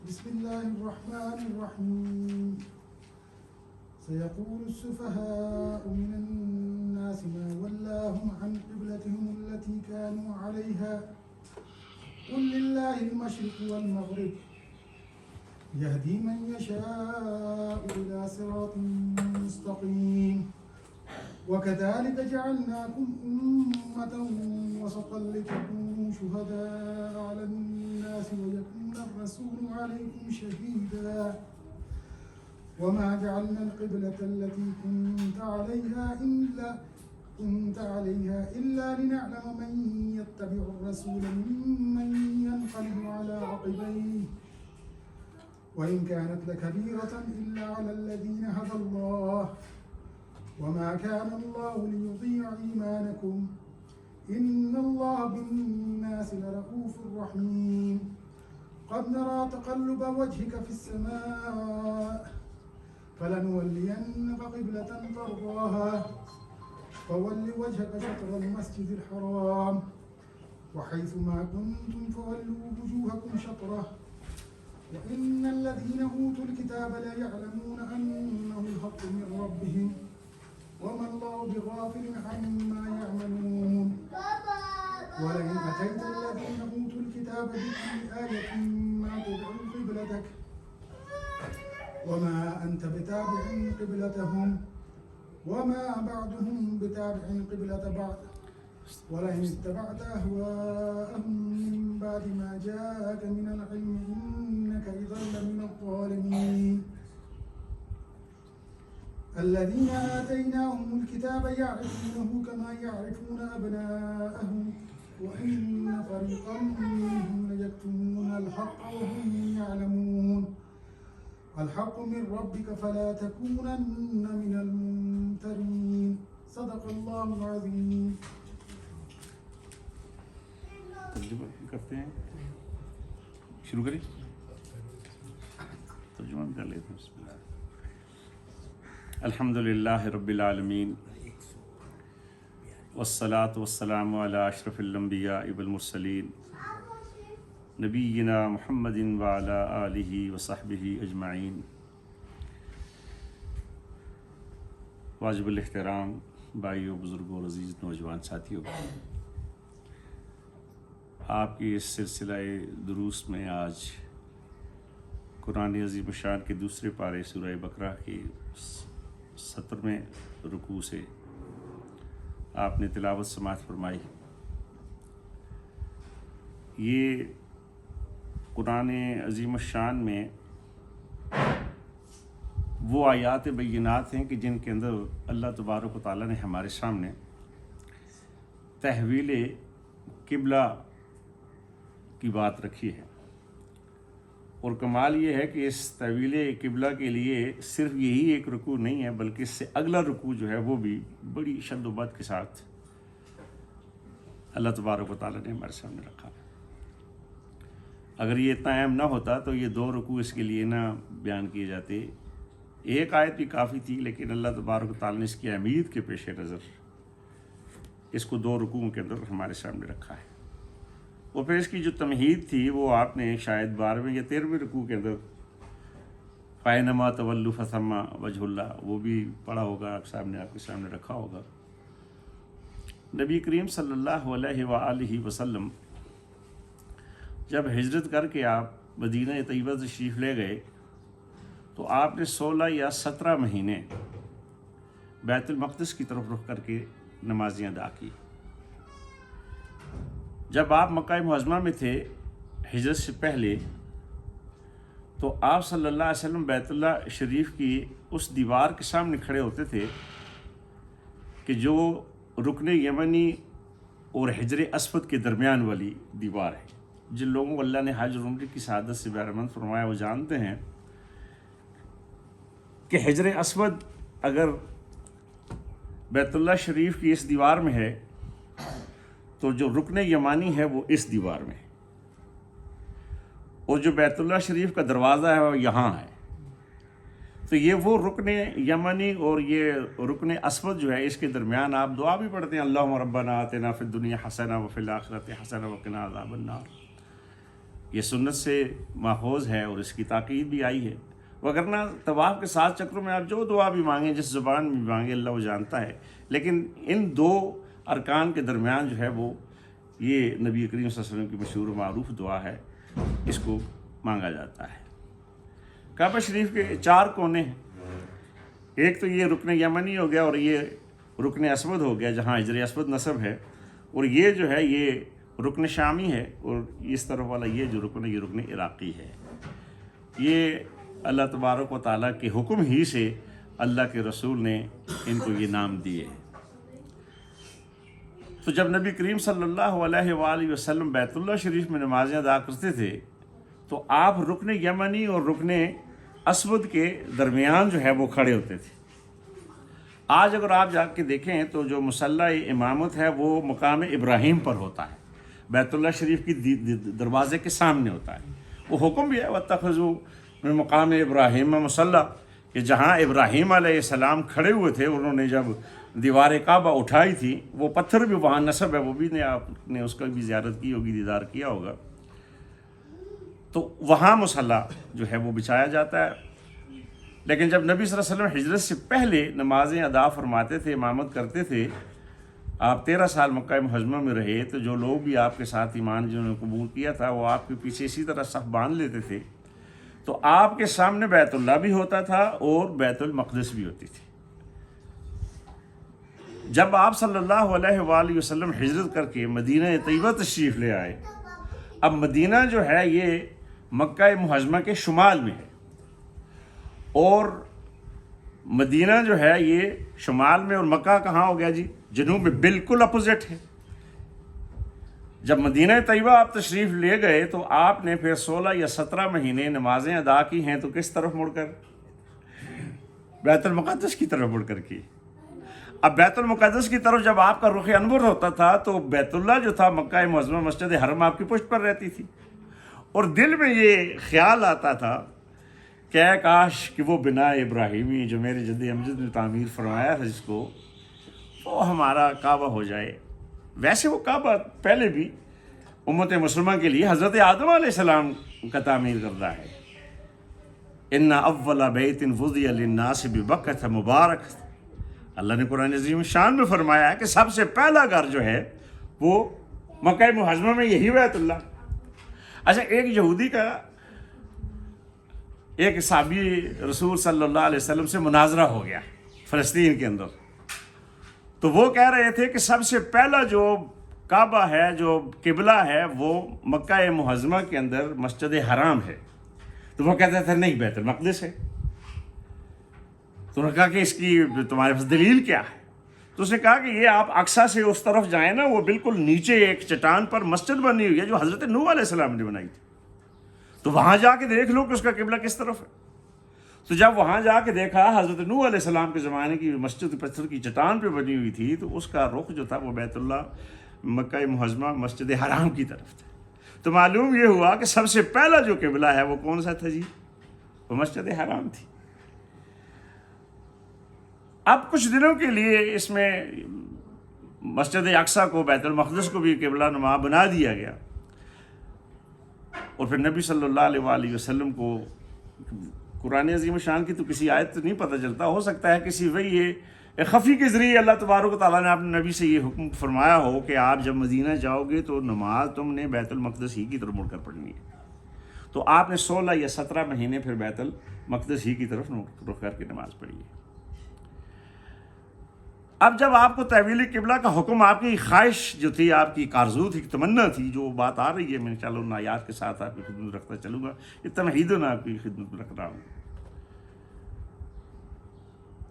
بسم الله الرحمن الرحيم سيقول السفهاء من الناس ما ولاهم عن قبلتهم التي كانوا عليها قل لله المشرق والمغرب يهدي من يشاء إلى صراط مستقيم وكذلك جعلناكم أمة وسطا لتكونوا شهداء على الناس ويكون الرسول عليكم شهيدا وما جعلنا القبلة التي كنت عليها إلا لنعلم من يتبع الرسول ممن ينقلب على عقبيه وإن كانت لكبيرة إلا على الذين هدى الله وما كان الله ليضيع إيمانكم إن الله بالناس لرؤوف رحيم قد نرى تقلب وجهك في السماء فلنولينك قبلة ترضاها فول وجهك شطر المسجد الحرام وحيث ما كنتم فولوا وجوهكم شطره وإن الذين أوتوا الكتاب لا يعلمون أنه الحق من ربهم وما الله بغافل عما يعملون ولئن أتيت الذين أوتوا الكتاب بكل آية ما تدعو قبلتك وما أنت بتابع قبلتهم وما بعضهم بتابع قبلة بعض ولئن اتبعت أهواءهم من بعد ما جاءك من العلم إنك إذا لمن الظالمين الذين آتيناهم الكتاب يعرفونه كما يعرفون أبناءهم وإن فريقا منهم ليكتمون الحق وهم يعلمون الحق من ربك فلا تكونن من الممترين صدق الله العظيم. ترجمہ کرتے ہیں، شروع کریں، ترجمہ بھی کر لیتے ہیں. بسم اللہ. الحمد للہ رب العالمین والصلاة والسلام علی اشرف الانبیاء والمرسلین نبینا محمد وعلی آلہ وصحبہ اجمعین. واجب الاحترام بھائیوں، بزرگوں، عزیز نوجوان ساتھیوں، آپ کی اس سلسلہ دروس میں آج قرآن عظیم الشان کے دوسرے پارے سورہ بقرہ کی 70ویں رکوع سے آپ نے تلاوت سماعت فرمائی. یہ قرآن عظیم الشان میں وہ آیات بینات ہیں کہ جن کے اندر اللہ تبارک و تعالیٰ نے ہمارے سامنے تحویل قبلہ کی بات رکھی ہے. اور کمال یہ ہے کہ اس تحویل قبلہ کے لیے صرف یہی ایک رکوع نہیں ہے، بلکہ اس سے اگلا رکوع جو ہے وہ بھی بڑی شد و بد کے ساتھ اللہ تبارک و تعالیٰ نے ہمارے سامنے رکھا. اگر یہ اتنا اہم نہ ہوتا تو یہ 2 رکوع اس کے لیے نہ بیان کیے جاتے. ایک آیت بھی کافی تھی، لیکن اللہ تبارک و تعالیٰ نے اس کی اہمیت کے پیش نظر اس کو 2 رکوعوں کے اندر ہمارے سامنے رکھا ہے. اور پھر اس کی جو تمہید تھی وہ آپ نے شاید 12ویں یا 13ویں رکوع کے اندر فَإِنَّمَا تَوَلُّوا فَثَمَّ وَجْهُ اللَّهِ وہ بھی پڑھا ہوگا، آپ کے سامنے رکھا ہوگا. نبی کریم صلی اللہ علیہ وآلہ وسلم جب ہجرت کر کے آپ مدینہ طیبہ تشریف لے گئے تو آپ نے 16 یا 17 مہینے بیت المقدس کی طرف رخ کر کے نمازیں ادا کی. جب آپ مکہ معظمہ میں تھے ہجرت سے پہلے تو آپ صلی اللہ علیہ وسلم بیت اللہ شریف کی اس دیوار کے سامنے کھڑے ہوتے تھے کہ جو رکن یمنی اور حجر اسود کے درمیان والی دیوار ہے. جن لوگوں کو اللہ نے حج اور عمرے کی سعادت سے بہرمند فرمایا وہ جانتے ہیں کہ حجر اسود اگر بیت اللہ شریف کی اس دیوار میں ہے تو جو رکن یمانی ہے وہ اس دیوار میں ہے، اور جو بیت اللہ شریف کا دروازہ ہے وہ یہاں ہے. تو یہ وہ رکن یمنی اور یہ رکن اسود جو ہے اس کے درمیان آپ دعا بھی پڑھتے ہیں، اللہم ربنا آتنا فی الدنیا حسنہ وفی الآخرۃ حسنہ وقنا عذاب النار. یہ سنت سے ماخوذ ہے اور اس کی تاکید بھی آئی ہے، وگرنہ طواف کے 7 چکروں میں آپ جو دعا بھی مانگیں، جس زبان میں بھی مانگیں، اللہ وہ جانتا ہے، لیکن ان 2 ارکان کے درمیان جو ہے وہ یہ نبی کریم صلی اللہ علیہ وسلم کی مشہور و معروف دعا ہے، اس کو مانگا جاتا ہے۔ کعبہ شریف کے 4 کونے ہیں، ایک تو یہ رکن یمنی ہو گیا اور یہ رکن اسود ہو گیا جہاں حجر اسود نصب ہے، اور یہ جو ہے یہ رکن شامی ہے، اور اس طرف والا یہ جو رکن ہے یہ رکن عراقی ہے۔ یہ اللہ تبارک و تعالیٰ کے حکم ہی سے اللہ کے رسول نے ان کو یہ نام دیے۔ تو جب نبی کریم صلی اللہ علیہ وآلہ وسلم بیت اللہ شریف میں نمازیں ادا کرتے تھے تو آپ رکن یمنی اور رکن اسود کے درمیان جو ہے وہ کھڑے ہوتے تھے۔ آج اگر آپ جا کے دیکھیں تو جو مصلی امامت ہے وہ مقام ابراہیم پر ہوتا ہے، بیت اللہ شریف کی دروازے کے سامنے ہوتا ہے۔ وہ حکم بھی ہے وَاتَّخَذُوا مِن مقام ابراہیم مصلی، کہ جہاں ابراہیم علیہ السلام کھڑے ہوئے تھے، انہوں نے جب دیوار کعبہ اٹھائی تھی، وہ پتھر بھی وہاں نصب ہے، وہ بھی آپ نے اس کا بھی زیارت کی ہوگی، دیدار کیا ہوگا، تو وہاں مصلی جو ہے وہ بچھایا جاتا ہے۔ لیکن جب نبی صلی اللہ علیہ وسلم ہجرت سے پہلے نمازیں ادا فرماتے تھے، امامت کرتے تھے، آپ 13 سال مکہ معظمہ میں رہے، تو جو لوگ بھی آپ کے ساتھ ایمان جنہوں نے قبول کیا تھا وہ آپ کے پیچھے اسی طرح صف باندھ لیتے تھے، تو آپ کے سامنے بیت اللہ بھی ہوتا تھا اور بیت المقدس بھی ہوتی تھی۔ جب آپ صلی اللہ علیہ وآلہ وسلم ہجرت کر کے مدینہ طیبہ تشریف لے آئے، اب مدینہ جو ہے یہ مکہ معظمہ کے شمال میں ہے، اور مدینہ جو ہے یہ شمال میں، اور مکہ کہاں ہو گیا جی؟ جنوب میں، بالکل اپوزٹ ہے۔ جب مدینہ طیبہ آپ تشریف لے گئے تو آپ نے پھر 16 یا 17 مہینے نمازیں ادا کی ہیں، تو کس طرف مڑ کر؟ بیت المقدس کی طرف مڑ کر کی۔ اب بیت المقدس کی طرف جب آپ کا رخ انور ہوتا تھا تو بیت اللہ جو تھا مکہ معظمہ مسجد حرم آپ کی پشت پر رہتی تھی، اور دل میں یہ خیال آتا تھا کہ اے کاش کہ وہ بنا ابراہیمی جو میرے جد امجد نے تعمیر فرمایا تھا جس کو، وہ ہمارا کعبہ ہو جائے۔ ویسے وہ کعبہ پہلے بھی امت مسلمہ کے لیے حضرت آدم علیہ السلام کا تعمیر کردہ ہے۔ ان اول بیت وضع للناس ببکۃ مبارک، اللہ نے قرآن عظیم شان میں فرمایا ہے کہ سب سے پہلا گھر جو ہے وہ مکہ معظمہ میں یہی بیت اللہ۔ اچھا، ایک یہودی کا ایک صحابی رسول صلی اللہ علیہ وسلم سے مناظرہ ہو گیا فلسطین کے اندر، تو وہ کہہ رہے تھے کہ سب سے پہلا جو کعبہ ہے، جو قبلہ ہے، وہ مکہ معظمہ کے اندر مسجد حرام ہے، تو وہ کہتے تھے نہیں، بیت المقدس ہے۔ تو انہوں نے کہا کہ اس کی تمہارے پاس دلیل کیا ہے؟ تو اس نے کہا کہ یہ آپ اقصیٰ سے اس طرف جائیں نا، وہ بالکل نیچے ایک چٹان پر مسجد بنی ہوئی ہے جو حضرت نوح علیہ السلام نے بنائی تھی، تو وہاں جا کے دیکھ لو کہ اس کا قبلہ کس طرف ہے۔ تو جب وہاں جا کے دیکھا، حضرت نوح علیہ السلام کے زمانے کی مسجد پتھر کی چٹان پہ بنی ہوئی تھی، تو اس کا رخ جو تھا وہ بیت اللہ مکہ معظمہ مسجد حرام کی طرف تھا۔ تو معلوم یہ ہوا کہ سب سے پہلا جو قبلہ ہے وہ کون سا تھا جی؟ وہ مسجد حرام تھی۔ اب کچھ دنوں کے لیے اس میں مسجد اقصیٰ کو، بیت المقدس کو بھی قبلہ نما بنا دیا گیا، اور پھر نبی صلی اللہ علیہ وآلہ وسلم کو قرآن عظیم شان کی تو کسی آیت تو نہیں پتہ چلتا، ہو سکتا ہے کسی وہی خفی کے ذریعے اللہ تبارک و تعالیٰ نے اپنے نبی سے یہ حکم فرمایا ہو کہ آپ جب مدینہ جاؤ گے تو نماز تم نے بیت المقدس ہی کی طرف مڑ کر پڑھنی ہے، تو آپ نے 16 یا 17 مہینے پھر بیت المقدس ہی کی طرف رخ کر کے نماز پڑھی ہے۔ اب جب آپ کو تحویل قبلہ کا حکم، آپ کی خواہش جو تھی، آپ کی آرزو تھی، تمنا تھی، جو بات آ رہی ہے، میں انشاءاللہ ان آیات کے ساتھ آپ کی خدمت رکھتا چلوں گا، یہ تمہیدن آپ کی خدمت میں رکھ رہا ہوں۔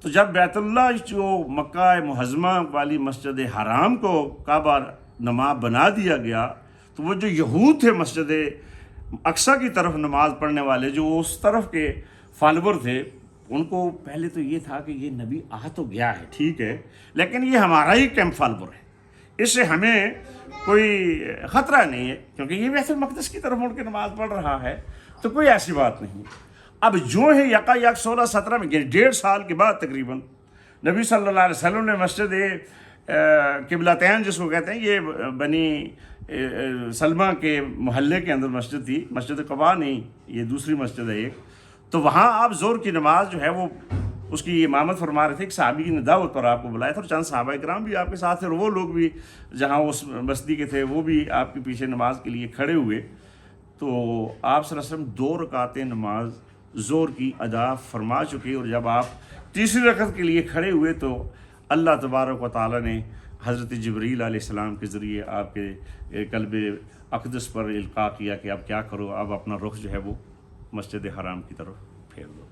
تو جب بیت اللہ جو مکہ معظمہ والی مسجد حرام کو کعبہ نما بنا دیا گیا، تو وہ جو یہود تھے مسجد اقصیٰ کی طرف نماز پڑھنے والے، جو اس طرف کے فالوور تھے، ان کو پہلے تو یہ تھا کہ یہ نبی آ تو گیا ہے، ٹھیک ہے، لیکن یہ ہمارا ہی کیمپ فالوور ہے، اس سے ہمیں کوئی خطرہ نہیں ہے، کیونکہ یہ بیت المقدس کی طرف مڑ کے نماز پڑھ رہا ہے، تو کوئی ایسی بات نہیں۔ اب جو ہے یکا 16-17 میں، 1.5 سال کے بعد تقریباً نبی صلی اللہ علیہ وسلم نے مسجد قبلتین جس کو کہتے ہیں، یہ بنی سلمہ کے محلے کے اندر مسجد تھی، مسجد قباء نہیں، یہ دوسری مسجد ہے ایک. تو وہاں آپ ظہر کی نماز جو ہے وہ اس کی امامت فرما رہے تھے. ایک صحابی نے دعوت پر آپ کو بلایا تھا اور چند صحابہ کرام بھی آپ کے ساتھ تھے، اور وہ لوگ بھی جہاں اس بستی کے تھے وہ بھی آپ کے پیچھے نماز کے لیے کھڑے ہوئے. تو آپ صلی اللہ علیہ وسلم 2 رکعتیں نماز ظہر کی ادا فرما چکے، اور جب آپ تیسری رکعت کے لیے کھڑے ہوئے تو اللہ تبارک و تعالیٰ نے حضرت جبریل علیہ السلام کے ذریعے آپ کے قلب اقدس پر القاء کیا کہ اب کیا کرو، اب اپنا رخ جو ہے وہ مسجد حرام کی طرف پھیر دو.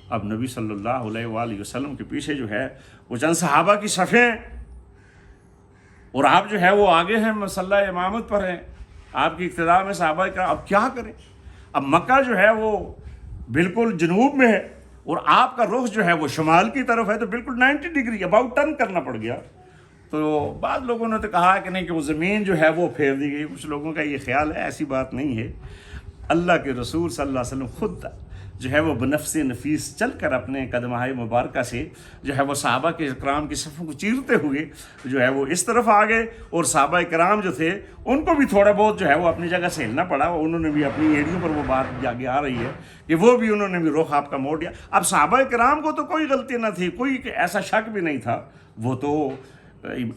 اب نبی صلی اللہ علیہ وآلہ وسلم کے پیچھے جو ہے وہ چند صحابہ کی صفیں، اور آپ جو ہے وہ آگے ہیں، مسلح امامت پر ہیں، آپ کی اقتداء میں صحابہ کا. اب کیا کریں؟ اب مکہ جو ہے وہ بالکل جنوب میں ہے اور آپ کا رخ جو ہے وہ شمال کی طرف ہے، تو بالکل 90 ڈگری اباؤٹ ٹرن کرنا پڑ گیا. تو بعض لوگوں نے تو کہا کہ نہیں کہ وہ زمین جو ہے وہ پھیر دی گئی. کچھ لوگوں کا یہ خیال ہے، ایسی بات نہیں ہے. اللہ کے رسول صلی اللہ علیہ وسلم خود جو ہے وہ بنفس نفیس چل کر اپنے قدمہائے مبارکہ سے جو ہے وہ صحابہ کے کرام کی صفوں کو چیرتے ہوئے جو ہے وہ اس طرف آ گئے، اور صحابہ کرام جو تھے ان کو بھی تھوڑا بہت جو ہے وہ اپنی جگہ سے ہلنا پڑا. انہوں نے بھی اپنی ایڑیوں پر وہ بات آگے آ رہی ہے کہ وہ بھی انہوں نے بھی رخ آپ کا موڑ دیا. اب صحابہ کرام کو تو کوئی غلطی نہ تھی، کوئی ایسا شک بھی نہیں تھا. وہ تو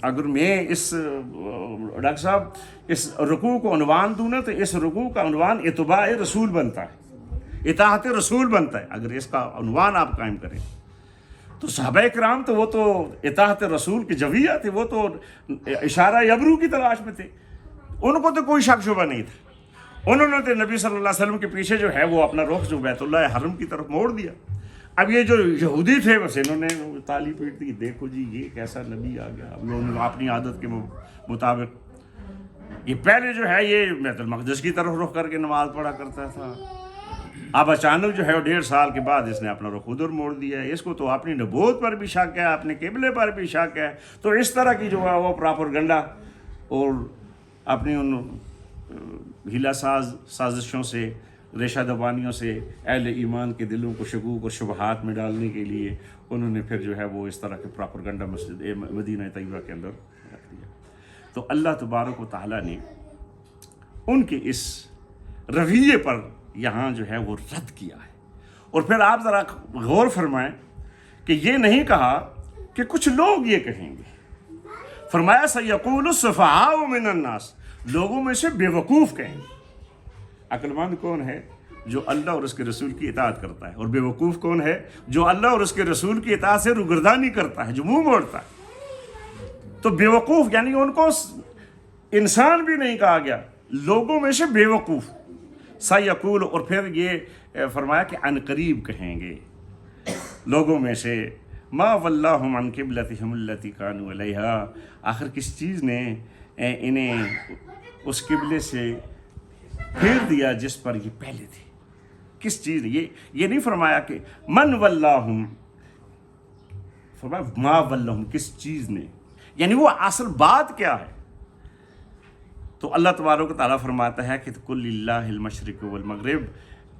اگر میں اس ڈاکٹر صاحب اس رکوع کو عنوان دوں نا تو اس رکوع کا عنوان اتباع رسول بنتا ہے، اطاعت رسول بنتا ہے. اگر اس کا عنوان آپ قائم کریں تو صحابہ کرام تو وہ تو اطاعت رسول کے جویہ تھے، وہ تو اشارہ یبرو کی تلاش میں تھے. ان کو تو کوئی شک شبہ نہیں تھا. انہوں نے تو نبی صلی اللہ علیہ وسلم کے پیچھے جو ہے وہ اپنا رخ جو بیت اللہ حرم کی طرف موڑ دیا. اب یہ جو یہودی تھے بس انہوں نے تالی پیٹ دی، دیکھو جی یہ کیسا نبی آ گیا. اب انہوں نے اپنی عادت کے مطابق یہ پہلے جو ہے یہ بیت المقدس کی طرف رخ کر کے نماز پڑھا کرتا تھا. اب اچانک جو ہے 1.5 سال کے بعد اس نے اپنا رخ ادھر موڑ دیا ہے. اس کو تو اپنی نبوت پر بھی شک ہے، اپنے قبلے پر بھی شک ہے. تو اس طرح کی جو ہے وہ پراپرگنڈا اور اپنی ان ہیلا ساز سازشوں سے، ریشہ دبانیوں سے اہل ایمان کے دلوں کو شکوک اور شبہات میں ڈالنے کے لیے انہوں نے پھر جو ہے وہ اس طرح کے پراپرگنڈا مسجد مدینہ طیبہ کے اندر رکھ دیا. تو اللہ تبارک و تعالیٰ نے ان کے اس رویے پر یہاں جو ہے وہ رد کیا ہے. اور پھر آپ ذرا غور فرمائیں کہ یہ نہیں کہا کہ کچھ لوگ یہ کہیں گے. فرمایا سَيَقُولُ السُّفَهَاءُ مِنَ النَّاسِ، لوگوں میں سے بے وقوف کہیں گے. عقل مند کون ہے؟ جو اللہ اور اس کے رسول کی اطاعت کرتا ہے. اور بے وقوف کون ہے؟ جو اللہ اور اس کے رسول کی اطاعت سے روگردانی کرتا ہے، جو منہ موڑتا ہے. تو بے وقوف یعنی ان کو انسان بھی نہیں کہا گیا، لوگوں میں سے بے وقوف. سَيَقُولُ، اور پھر یہ فرمایا کہ عن قریب کہیں گے لوگوں میں سے ما وَلَّاهُمْ عَنْ قِبْلَتِهِمُ الَّتِي كَانُوا عَلَيْهَا، آخر کس چیز نے انہیں اس قبلے سے پھیر دیا جس پر یہ پہلے تھے. کس چیز نے؟ یہ نہیں فرمایا کہ من وَلَّاهُمْ، فرمایا ما وَلَّاهُمْ، کس چیز نے، یعنی وہ اصل بات کیا ہے. تو اللہ تبارک و تعالیٰ فرماتا ہے کہ قُلْ لِلَّهِ الْمَشْرِقُ وَالْمَغْرِبُ،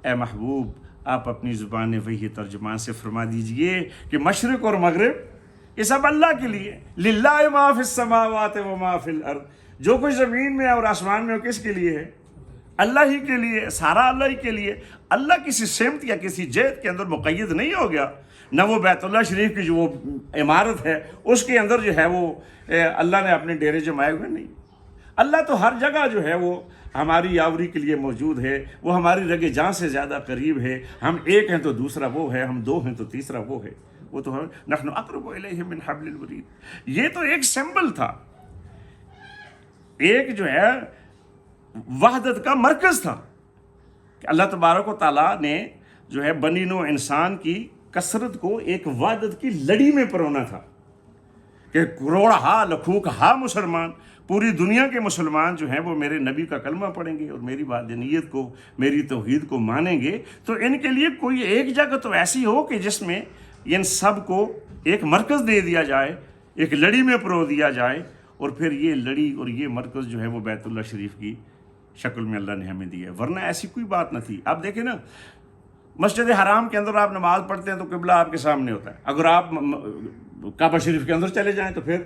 اے محبوب آپ اپنی زبان وحی ترجمان سے فرما دیجئے کہ مشرق اور مغرب یہ سب اللہ کے لیے. لِلَّهِ مَا فِي السَّمَاوَاتِ وَمَا فِي الْأَرْضِ، جو کچھ زمین میں اور آسمان میں کس کے لیے ہے؟ اللہ ہی کے لیے، سارا اللہ ہی کے لیے. اللہ کسی سمت یا کسی جہت کے اندر مقید نہیں ہو گیا. نہ وہ بیت اللہ شریف کی جو وہ عمارت ہے اس کے اندر جو ہے وہ اللہ نے اپنے ڈیرے جمائے ہوئے نہیں. اللہ تو ہر جگہ جو ہے وہ ہماری آوری کے لیے موجود ہے. وہ ہماری رگ جان سے زیادہ قریب ہے. ہم ایک ہیں تو دوسرا وہ ہے، ہم 2 ہیں تو تیسرا وہ ہے. وہ تو نحن اقرب الیہ من حبل الورید. یہ تو ایک سمبل تھا، ایک جو ہے وحدت کا مرکز تھا کہ اللہ تبارک و تعالیٰ نے جو ہے بنی نوع انسان کی کثرت کو ایک وحدت کی لڑی میں پرونا تھا کہ کروڑہا لکھوکہا مسلمان، پوری دنیا کے مسلمان جو ہیں وہ میرے نبی کا کلمہ پڑھیں گے اور میری وحدانیت کو، میری توحید کو مانیں گے. تو ان کے لیے کوئی ایک جگہ تو ایسی ہو کہ جس میں ان سب کو ایک مرکز دے دیا جائے، ایک لڑی میں پرو دیا جائے. اور پھر یہ لڑی اور یہ مرکز جو ہے وہ بیت اللہ شریف کی شکل میں اللہ نے ہمیں دی ہے. ورنہ ایسی کوئی بات نہ تھی. آپ دیکھیں نا، مسجد حرام کے اندر آپ نماز پڑھتے ہیں تو قبلہ آپ کے سامنے ہوتا ہے. اگر آپ کعبہ شریف کے اندر چلے جائیں تو پھر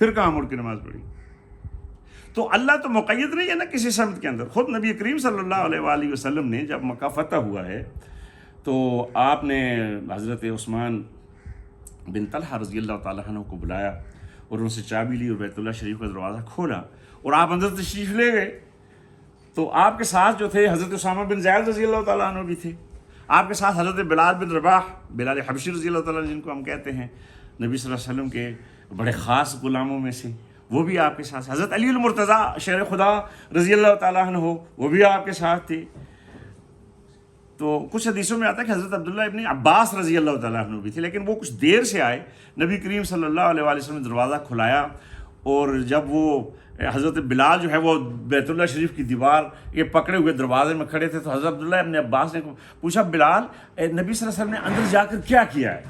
پھر کہاں مڑ کے نماز پڑھی؟ تو اللہ تو مقید نہیں ہے نا کسی سمت کے اندر. خود نبی کریم صلی اللہ علیہ وآلہ وسلم نے جب مکہ فتح ہوا ہے تو آپ نے حضرت عثمان بن طلحہ رضی اللہ تعالیٰ عنہ کو بلایا اور ان سے چابی لی اور بیت اللہ شریف کا دروازہ کھولا اور آپ اندر تشریف لے گئے. تو آپ کے ساتھ جو تھے حضرت اسامہ بن زید رضی اللہ تعالیٰ عنہ بھی تھے, آپ کے ساتھ حضرت بلال بن رباح, بلال حبشی رضی اللہ تعالیٰ عنہ جن کو ہم کہتے ہیں نبی صلی اللہ علیہ وسلم کے بڑے خاص غلاموں میں سے, وہ بھی آپ کے ساتھ. حضرت علی المرتضیٰ شیر خدا رضی اللہ تعالیٰ عنہ وہ بھی آپ کے ساتھ تھے. تو کچھ حدیثوں میں آتا ہے کہ حضرت عبداللہ ابن عباس رضی اللہ تعالیٰ عنہ بھی تھے, لیکن وہ کچھ دیر سے آئے. نبی کریم صلی اللہ علیہ وآلہ وسلم نے دروازہ کھلایا اور جب وہ حضرت بلال جو ہے وہ بیت اللہ شریف کی دیوار یہ پکڑے ہوئے دروازے میں کھڑے تھے, تو حضرت عبداللہ ابن عباس نے پوچھا, بلال نبی صلی اللہ علیہ وسلم نے اندر جا کر کیا کیا ہے؟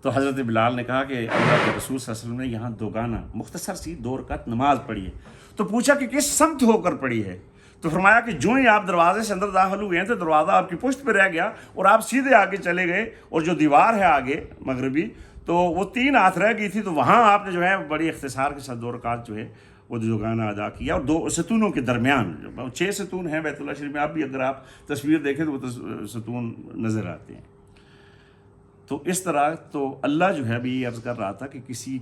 تو حضرت بلال نے کہا کہ اللہ کے رسول صلی اللہ علیہ وسلم نے یہاں دوگانا مختصر سی 2 رکعت نماز پڑھی ہے. تو پوچھا کہ کس سمت ہو کر پڑھی ہے؟ تو فرمایا کہ جو ہی آپ دروازے سے اندر داخل ہوئے ہیں تو دروازہ آپ کی پشت پہ رہ گیا اور آپ سیدھے آگے چلے گئے, اور جو دیوار ہے آگے مغربی تو وہ 3 ہاتھ رہ گئی تھی, تو وہاں آپ نے جو ہے بڑی اختصار کے ساتھ 2 رکعت جو ہے وہ دوگانا ادا کیا. اور 2 ستونوں کے درمیان 6 ستون ہیں بیت اللہ شریف میں, آپ بھی اگر آپ تصویر دیکھیں تو وہ ستون نظر آتے ہیں. تو اس طرح تو اللہ جو ہے ابھی یہ عرض کر رہا تھا کہ کسی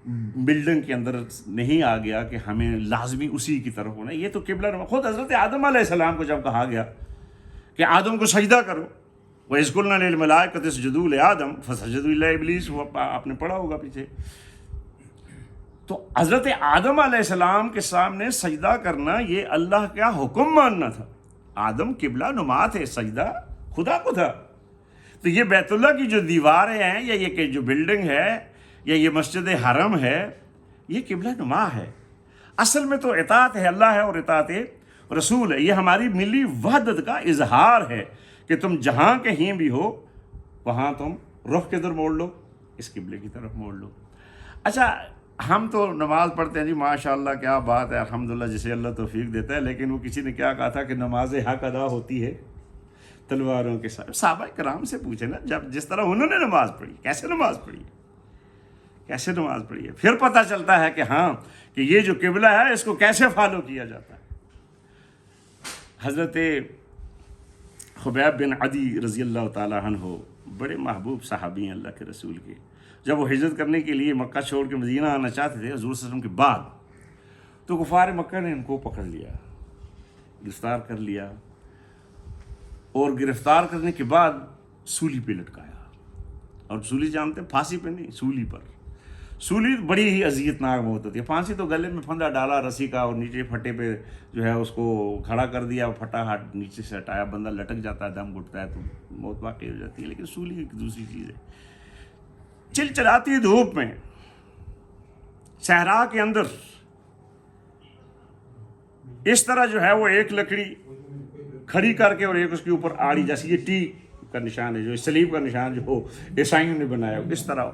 بلڈنگ کے اندر نہیں آ گیا کہ ہمیں لازمی اسی کی طرف ہونا. یہ تو قبلہ نما, خود حضرت آدم علیہ السلام کو جب کہا گیا کہ آدم کو سجدہ کرو, وَإِذْ قُلْنَا لِلْمَلَائِكَةِ اسْجُدُوا لِآدَمَ فَسَجَدُوا إِلَّا إِبْلِيسَ, وہ آپ نے پڑھا ہوگا پیچھے. تو حضرت آدم علیہ السلام کے سامنے سجدہ کرنا یہ اللہ کا حکم ماننا تھا. آدم قبلہ نما تھے, سجدہ خدا کو تھا. تو یہ بیت اللہ کی جو دیواریں ہیں یا یہ کہ جو بلڈنگ ہے یا یہ مسجد حرم ہے یہ قبلہ نما ہے. اصل میں تو اطاعت ہے اللہ ہے اور اطاعت رسول ہے. یہ ہماری ملی وحدت کا اظہار ہے کہ تم جہاں کہیں بھی ہو وہاں تم رخ کدھر موڑ لو, اس قبلے کی طرف موڑ لو. اچھا ہم تو نماز پڑھتے ہیں جی ماشاءاللہ کیا بات ہے الحمدللہ جسے اللہ توفیق دیتا ہے, لیکن وہ کسی نے کیا کہا تھا کہ نماز حق ادا ہوتی ہے تلواروں کے ساتھ. صحابہ کرام سے پوچھے نا, جب جس طرح انہوں نے نماز پڑھی, کیسے نماز پڑھی ہے, پھر پتہ چلتا ہے کہ ہاں کہ یہ جو قبلہ ہے اس کو کیسے فالو کیا جاتا ہے. حضرت خبیب بن عدی رضی اللہ تعالیٰ عنہ بڑے محبوب صحابی ہیں اللہ کے رسول کے. جب وہ ہجرت کرنے کے لیے مکہ چھوڑ کے مدینہ آنا چاہتے تھے حضور صلی اللہ علیہ وسلم کے بعد, تو کفار مکہ نے ان کو پکڑ لیا, گرفتار کر لیا, اور گرفتار کرنے کے بعد سولی پہ لٹکایا. اور سولی جانتے ہیں, پھانسی پہ نہیں, سولی پر. سولی بڑی ہی اذیت ناک موت ہوتی ہے. پھانسی تو گلے میں پھندا ڈالا رسی کا اور نیچے پھٹے پہ جو ہے اس کو کھڑا کر دیا, پھٹا ہاتھ نیچے سے ہٹایا, بندہ لٹک جاتا ہے, دم گھٹتا ہے تو موت واقع ہو جاتی ہے. لیکن سولی ایک دوسری چیز ہے. چلچلاتی دھوپ میں صحرا کے اندر اس طرح جو ہے وہ ایک لکڑی کھڑی کر کے اور ایک اس کے اوپر آڑی, جیسے یہ ٹی کا نشان ہے جو سلیب کا نشان جو عیسائیوں نے بنایا, اس طرح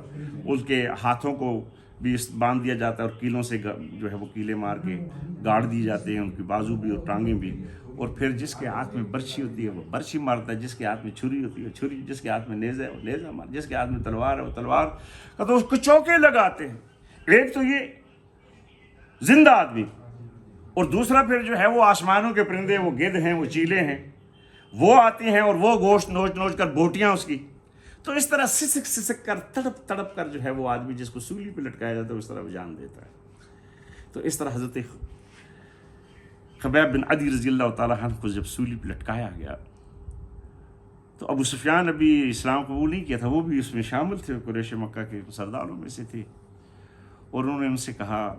اس کے ہاتھوں کو بھی باندھ دیا جاتا ہے اور کیلوں سے جو ہے وہ کیلے مار کے گاڑ دیے جاتے ہیں, ان کی بازو بھی اور ٹانگیں بھی. اور پھر جس کے ہاتھ میں برچھی ہوتی ہے وہ برچھی مارتا ہے, جس کے ہاتھ میں چھری ہوتی ہے چھری, جس کے ہاتھ میں نیزہ ہے وہ نیزہ مار, جس کے ہاتھ میں تلوار ہے وہ تلوار کا. تو اس کو چوکے لگاتے ہیں. ایک تو یہ زندہ آدمی, اور دوسرا پھر جو ہے وہ آسمانوں کے پرندے, وہ گدھ ہیں, وہ چیلے ہیں, وہ آتے ہیں اور وہ گوشت نوچ نوچ کر بوٹیاں اس کی. تو اس طرح سسک سسک کر تڑپ تڑپ کر جو ہے وہ آدمی جس کو سولی پہ لٹکایا جاتا ہے اس طرح وہ جان دیتا ہے. تو اس طرح حضرت خبیب بن عدی رضی اللہ تعالیٰ عنہ کو جب سولی پہ لٹکایا گیا تو ابو سفیان ابھی اسلام قبول نہیں کیا تھا, وہ بھی اس میں شامل تھے, قریش مکہ کے سرداروں میں سے تھے. اور انہوں نے ان سے کہا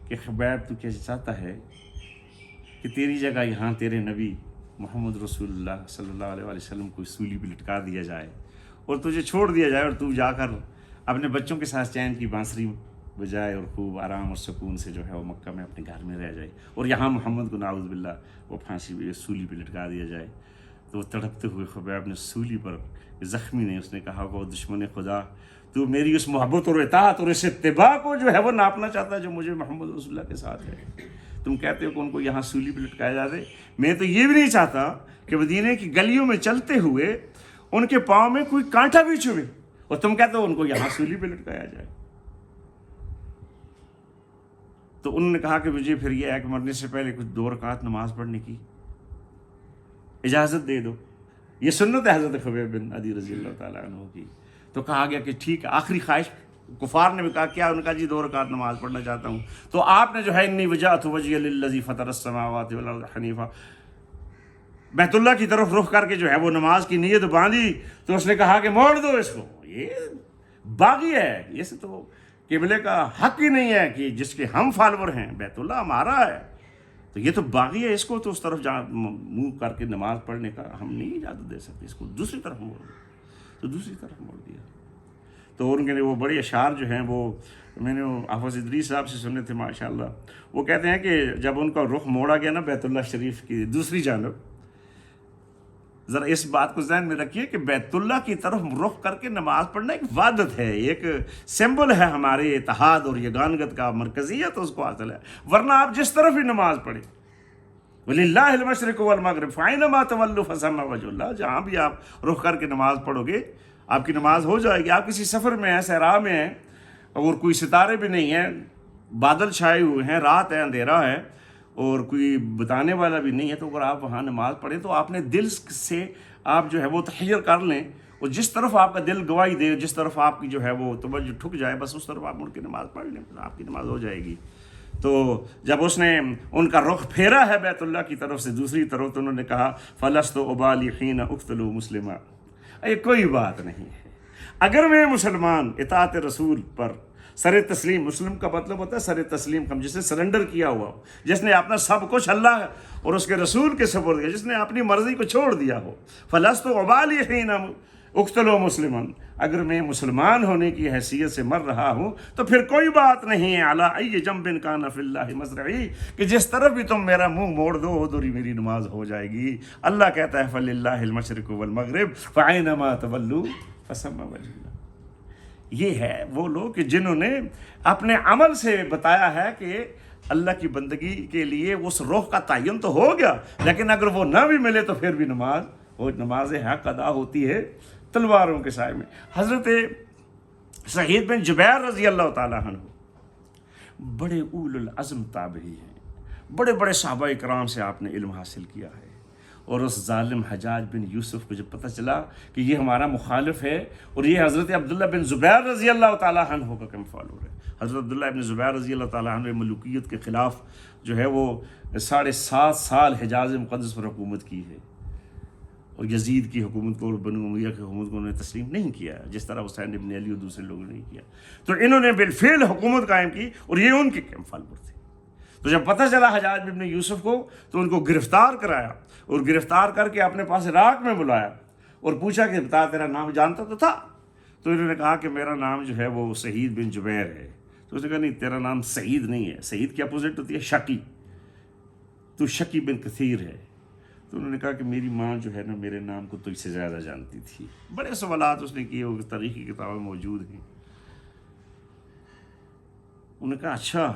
کہ خبیب تو کیا چاہتا ہے کہ تیری جگہ یہاں تیرے نبی محمد رسول اللہ صلی اللہ علیہ وسلم کو سولی پہ لٹکا دیا جائے اور تجھے چھوڑ دیا جائے اور تو جا کر اپنے بچوں کے ساتھ چین کی بانسری بجائے اور خوب آرام اور سکون سے جو ہے وہ مکہ میں اپنے گھر میں رہ جائے, اور یہاں محمد کو نعوذ باللہ وہ پھانسی سولی پہ لٹکا دیا جائے. تو وہ تڑپتے ہوئے خبیب نے سولی پر زخمی نے اس نے کہا کہ دشمن خدا, تو میری اس محبت اور اطاعت اور اس اتباع کو جو ہے وہ ناپنا چاہتا ہے جو مجھے محمد رسول اللہ کے ساتھ ہے. تم کہتے ہو کہ ان کو یہاں سولی پہ لٹکایا جاتا ہے, میں تو یہ بھی نہیں چاہتا کہ مدینے کی گلیوں میں چلتے ہوئے ان کے پاؤں میں کوئی کانٹا بھی چبھے, اور تم کہتے ہو ان کو یہاں سولی پہ لٹکایا جائے. تو انہوں نے کہا کہ مجھے پھر یہ ہے کہ مرنے سے پہلے کچھ 2 رکعت نماز پڑھنے کی اجازت دے دو. یہ سنت ہے حضرت خبیب بن عدی رضی اللہ تعالیٰ عنہ کی. تو کہا گیا کہ ٹھیک ہے. آخری خواہش کفار نے بھی کہا کیا؟ انہوں نے کہا جی 2 رکعت نماز پڑھنا چاہتا ہوں. تو آپ نے جو ہے انی وجہت وجہی للذی فطر السماوات والارض حنیفا بیت اللہ کی طرف رخ کر کے جو ہے وہ نماز کی نیت باندھی. تو اس نے کہا کہ موڑ دو اس کو, یہ باغی ہے, اس تو قبلے کا حق ہی نہیں ہے کہ جس کے ہم فالور ہیں, بیت اللہ ہمارا ہے, تو یہ تو باغی ہے, اس کو تو اس طرف منہ کر کے نماز پڑھنے کا ہم نہیں اجازت دے سکتے, اس کو دوسری طرف موڑ دو. تو دوسری طرف موڑ دیا. تو ان کے وہ بڑے اشعار جو ہیں وہ میں نے حافظ ادریس صاحب سے سنے تھے ماشاءاللہ. وہ کہتے ہیں کہ جب ان کا رخ موڑا گیا نا بیت اللہ شریف کی دوسری جانب, ذرا اس بات کو ذہن میں رکھیے کہ بیت اللہ کی طرف رخ کر کے نماز پڑھنا ایک وحدت ہے, ایک سمبل ہے ہمارے اتحاد اور یگانگت کا, مرکزیت اس کو حاصل ہے. ورنہ آپ جس طرف ہی نماز پڑھیں, وَلِلَّهِ الْمَشْرِقُ وَالْمَغْرِبُ فَأَيْنَمَا تَوَلُّوا فَثَمَّ وَجْهُ اللَّهِ. جہاں بھی آپ رخ کر کے نماز پڑھو گے آپ کی نماز ہو جائے گی. آپ کسی سفر میں ہیں, صحرا میں ہیں, اور کوئی ستارے بھی نہیں ہیں, بادل چھائے ہوئے ہیں, رات ہے, اندھیرا ہے, اور کوئی بتانے والا بھی نہیں ہے, تو اگر آپ وہاں نماز پڑھیں تو آپ نے دل سے آپ جو ہے وہ تحیر کر لیں, اور جس طرف آپ کا دل گواہی دے, جس طرف آپ کی جو ہے وہ توجہ ٹھک جائے, بس اس طرف آپ مڑ کے نماز پڑھ لیں, آپ کی نماز ہو جائے گی. تو جب اس نے ان کا رخ پھیرا ہے بیت اللہ کی طرف سے دوسری طرف, تو انہوں نے کہا فَلَسْتُ أُبَالِي حِينَ أُقْتَلُ مُسْلِمًا. یہ کوئی بات نہیں ہے اگر میں مسلمان اطاعت رسول پر سر تسلیم, مسلم کا مطلب ہوتا ہے سر تسلیم, جس نے سرنڈر کیا ہوا ہو, جس نے اپنا سب کچھ اللہ اور اس کے رسول کے سپرد کیا, جس نے اپنی مرضی کو چھوڑ دیا ہو. فَلَسْتُ أُبَالِي حِينَ أُقْتَلُ مُسْلِمًا. اگر میں مسلمان ہونے کی حیثیت سے مر رہا ہوں تو پھر کوئی بات نہیں ہے عَلَىٰ أَيِّ جَنبٍ كَانَ فِي اللَّهِ مَصْرَعِي, کہ جس طرف بھی تم میرا منہ موڑ دو ادھر ہی میری نماز ہو جائے گی. اللہ کہتا ہے فَلِلَّهِ الْمَشْرِقُ وَالْمَغْرِبُ فَأَيْنَمَا تَوَلُّوا فَثَمَّ وَجْهُ اللَّهِ. یہ ہے وہ لوگ کہ جنہوں نے اپنے عمل سے بتایا ہے کہ اللہ کی بندگی کے لیے اس رخ کا تعین تو ہو گیا, لیکن اگر وہ نہ بھی ملے تو پھر بھی نماز حق ادا ہوتی ہے تلواروں کے سائے میں. حضرت سعید بن جبیر رضی اللہ تعالیٰ عنہ بڑے اول العزم تابعی ہیں, بڑے بڑے صحابہ اکرام سے آپ نے علم حاصل کیا ہے. اور اس ظالم حجاج بن یوسف کو جب پتہ چلا کہ یہ ہمارا مخالف ہے اور یہ حضرت عبداللہ بن زبیر رضی اللہ تعالیٰ عنہ کا کم فالور ہے. حضرت عبداللہ بن زبیر رضی اللہ تعالیٰ عنہ ملوکیت کے خلاف جو ہے وہ 7.5 سال حجاز مقدس پر حکومت کی ہے, اور یزید کی حکومت کو اور بنو امیہ کی حکومت کو انہوں نے تسلیم نہیں کیا جس طرح حسین ابن علی اور دوسرے لوگوں نے نہیں کیا. تو انہوں نے بالفعل حکومت قائم کی اور یہ ان کے کم فالور تھے. تو جب پتہ چلا حجاج بن یوسف کو تو ان کو گرفتار کرایا, اور گرفتار کر کے اپنے پاس عراق میں بلایا اور پوچھا کہ بتا تیرا نام جانتا تو تھا؟ تو انہوں نے کہا کہ میرا نام جو ہے وہ سعید بن جبیر ہے. تو اس نے کہا نہیں, تیرا نام سعید نہیں ہے, سعید کی اپوزٹ ہوتی ہے شکی, تو شکی بن کثیر ہے. تو انہوں نے کہا کہ میری ماں جو ہے نا میرے نام کو تجھ سے زیادہ جانتی تھی. بڑے سوالات اس نے کیے, وہ تاریخی کتابیں موجود ہیں. انہوں نے کہا اچھا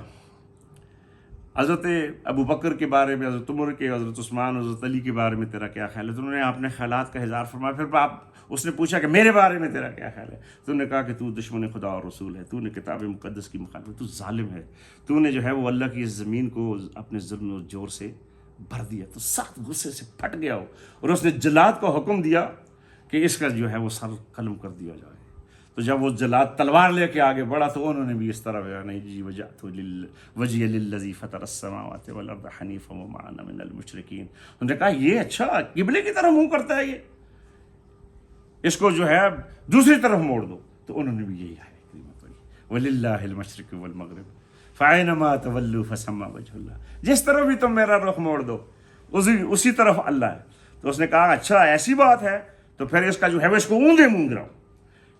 حضرت ابو بکر کے بارے میں, حضرت عمر کے, حضرت عثمان, حضرت علی کے بارے میں تیرا کیا خیال ہے؟ تو انہوں نے اپنے خیالات کا اظہار فرمایا. پھر اس نے پوچھا کہ میرے بارے میں تیرا کیا خیال ہے؟ تو انہوں نے کہا کہ تو دشمن خدا اور رسول ہے, تو نے کتاب مقدس کی مخالفت, تو ظالم ہے, تو نے جو ہے وہ اللہ کی اس زمین کو اپنے ظلم و جور سے بھر دیا. تو سخت غصے سے پھٹ گیا ہو, اور اس نے جلاد کو حکم دیا کہ اس کا جو ہے وہ سر قلم کر دیا جائے. تو جب وہ جلاد تلوار لے کے آگے بڑھا تو انہوں نے بھی اس طرح بیان نہیں جی وجہی للذی فطر السماوات والارض حنیفا وما انا من المشرکین. انہوں نے کہا یہ اچھا قبلے کی طرف منہ کرتا ہے, یہ اس کو جو ہے دوسری طرف موڑ دو. تو انہوں نے بھی یہی ہے وللہ المشرق والمغرب فأینما تولوا فثم وجہ اللہ, جس طرف بھی تم میرا رخ موڑ دو اسی طرف اللہ ہے. تو اس نے کہا اچھا ایسی بات ہے, تو پھر اس کا جو ہے وہ اس کو اونگے منہ گراؤ,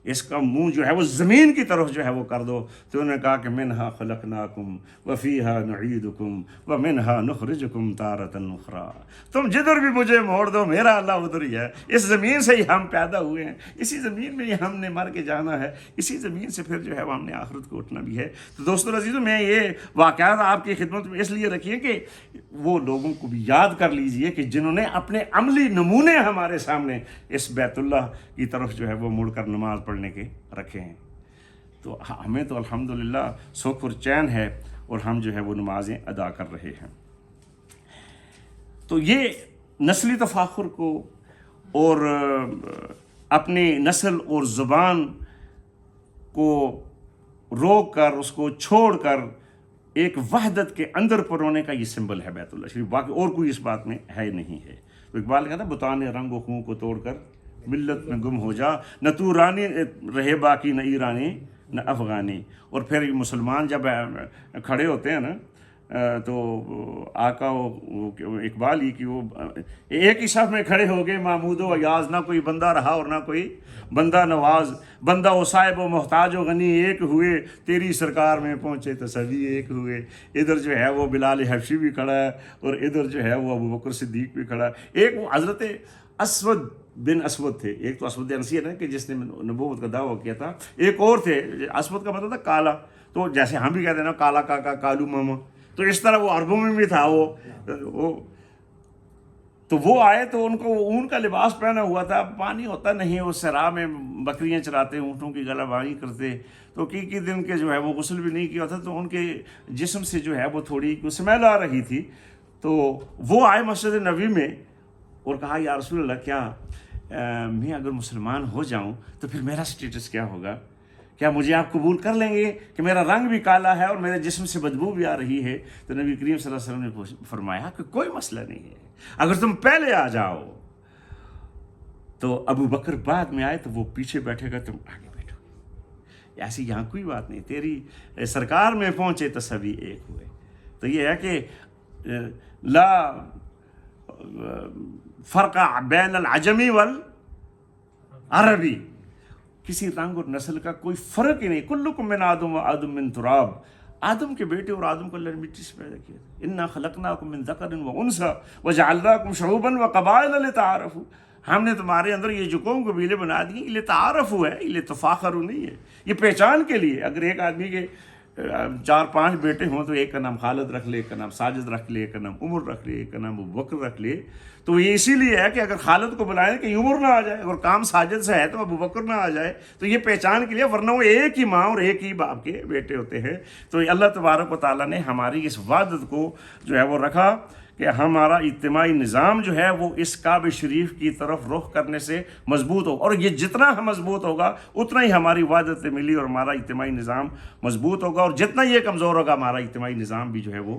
اس کا منہ جو ہے وہ زمین کی طرف جو ہے وہ کر دو. تو انہوں نے کہا کہ منہا خلقناکم وفیہا نعیدکم ومنہا نخرجکم تارۃ اخری. تم جدھر بھی مجھے موڑ دو میرا اللہ ادھر ہی ہے. اس زمین سے ہی ہم پیدا ہوئے ہیں, اسی زمین میں ہی ہم نے مر کے جانا ہے, اسی زمین سے پھر جو ہے وہ ہم نے آخرت کو اٹھنا بھی ہے. تو دوستو عزیزو, میں یہ واقعات آپ کی خدمت میں اس لیے رکھیے کہ وہ لوگوں کو بھی یاد کر لیجئے کہ جنہوں نے اپنے عملی نمونے ہمارے سامنے اس بیت اللہ کی طرف جو ہے وہ مڑ کر نماز پڑھنے کے رکھے ہیں. تو ہمیں تو الحمدللہ سکھ اور چین ہے اور ہم جو ہے وہ نمازیں ادا کر رہے ہیں. تو یہ نسلی تفاخر کو اور اپنی نسل اور زبان کو روک کر اس کو چھوڑ کر ایک وحدت کے اندر پرونے کا یہ سمبل ہے بیت اللہ شریف. باقی اور کوئی اس بات میں ہے نہیں ہے. تو اقبال کہتا ہے بتانے رنگ و خون کو توڑ کر ملت میں گم ہو جا، نہ تو رانی رہے باقی نہ ایرانی نہ افغانی. اور پھر مسلمان جب کھڑے ہوتے ہیں نا تو آقا اقبال ہی کہ وہ ایک ہی صف میں کھڑے ہو گئے محمود و ایاز، نہ کوئی بندہ رہا اور نہ کوئی بندہ نواز. بندہ و صاحب و محتاج و غنی ایک ہوئے، تیری سرکار میں پہنچے تو سبھی ایک ہوئے. ادھر جو ہے وہ بلال حبشی بھی کھڑا ہے اور ادھر جو ہے وہ ابو بکر صدیق بھی کھڑا ہے. ایک وہ حضرت اسود بن اسود تھے، ایک تو اسود انسی ہے نا کہ جس نے نبوت کا دعویٰ کیا تھا، ایک اور تھے اسود کا مطلب تھا کالا. تو جیسے ہم بھی کہتے ہیں نا کالا کاکا کالو ماما، تو اس طرح وہ عربوں میں بھی تھا. تو وہ آئے تو ان کو اون کا لباس پہنا ہوا تھا، پانی ہوتا نہیں، وہ صحرا میں بکریاں چراتے، اونٹوں کی گلا باری کرتے. تو کی دن کے جو ہے وہ غسل بھی نہیں کیا تھا، تو ان کے جسم سے جو ہے وہ تھوڑی اسمیل آ رہی تھی. تو وہ آئے مسجد نبوی میں اور کہا یا رسول اللہ کیا میں اگر مسلمان ہو جاؤں تو پھر میرا سٹیٹس کیا ہوگا؟ کیا مجھے آپ قبول کر لیں گے کہ میرا رنگ بھی کالا ہے اور میرے جسم سے بدبو بھی آ رہی ہے؟ تو نبی کریم صلی اللہ علیہ وسلم نے فرمایا کہ کوئی مسئلہ نہیں ہے، اگر تم پہلے آ جاؤ تو ابو بکر بعد میں آئے تو وہ پیچھے بیٹھے گا، تم آگے بیٹھو. ایسی یہاں کوئی بات نہیں، تیری سرکار میں پہنچے تو سبھی ایک ہوئے. تو یہ ہے کہ لا فرق بین العجمی والعربی، کسی رنگ اور نسل کا کوئی فرق ہی نہیں. کلکم من آدم و آدم من تراب، آدم کے بیٹے اور آدم کو اللہ نے مٹی سے پیدا کیا. انا خلقناکم من ذکر و انثی وجعلناکم شعوبا وقبائل لتعارفوا، ہم نے تمہارے اندر یہ جو قوم قبیلے بنا دیے، یہ لتعارفوا ہے، یہ لتفاخروا نہیں ہے، یہ پہچان کے لیے. اگر ایک آدمی کے 4-5 بیٹے ہوں تو ایک کا نام خالد رکھ لے، ایک کا نام ساجد رکھ لے، ایک کا نام عمر رکھ لے، ایک کا نام ابو بکر رکھ لے. تو یہ اسی لیے ہے کہ اگر خالد کو بلائیں کہ عمر نہ آ جائے، اور کام ساجد سے ہے تو ابو بکر نہ آ جائے، تو یہ پہچان کے لیے، ورنہ وہ ایک ہی ماں اور ایک ہی باپ کے بیٹے ہوتے ہیں. تو اللہ تبارک و تعالیٰ نے ہماری اس وحدت کو جو ہے وہ رکھا کہ ہمارا اجتماعی نظام جو ہے وہ اس کعبہ شریف کی طرف رخ کرنے سے مضبوط ہو، اور یہ جتنا مضبوط ہوگا اتنا ہی ہماری وحدت ملی اور ہمارا اجتماعی نظام مضبوط ہوگا، اور جتنا یہ کمزور ہوگا ہمارا اجتماعی نظام بھی جو ہے وہ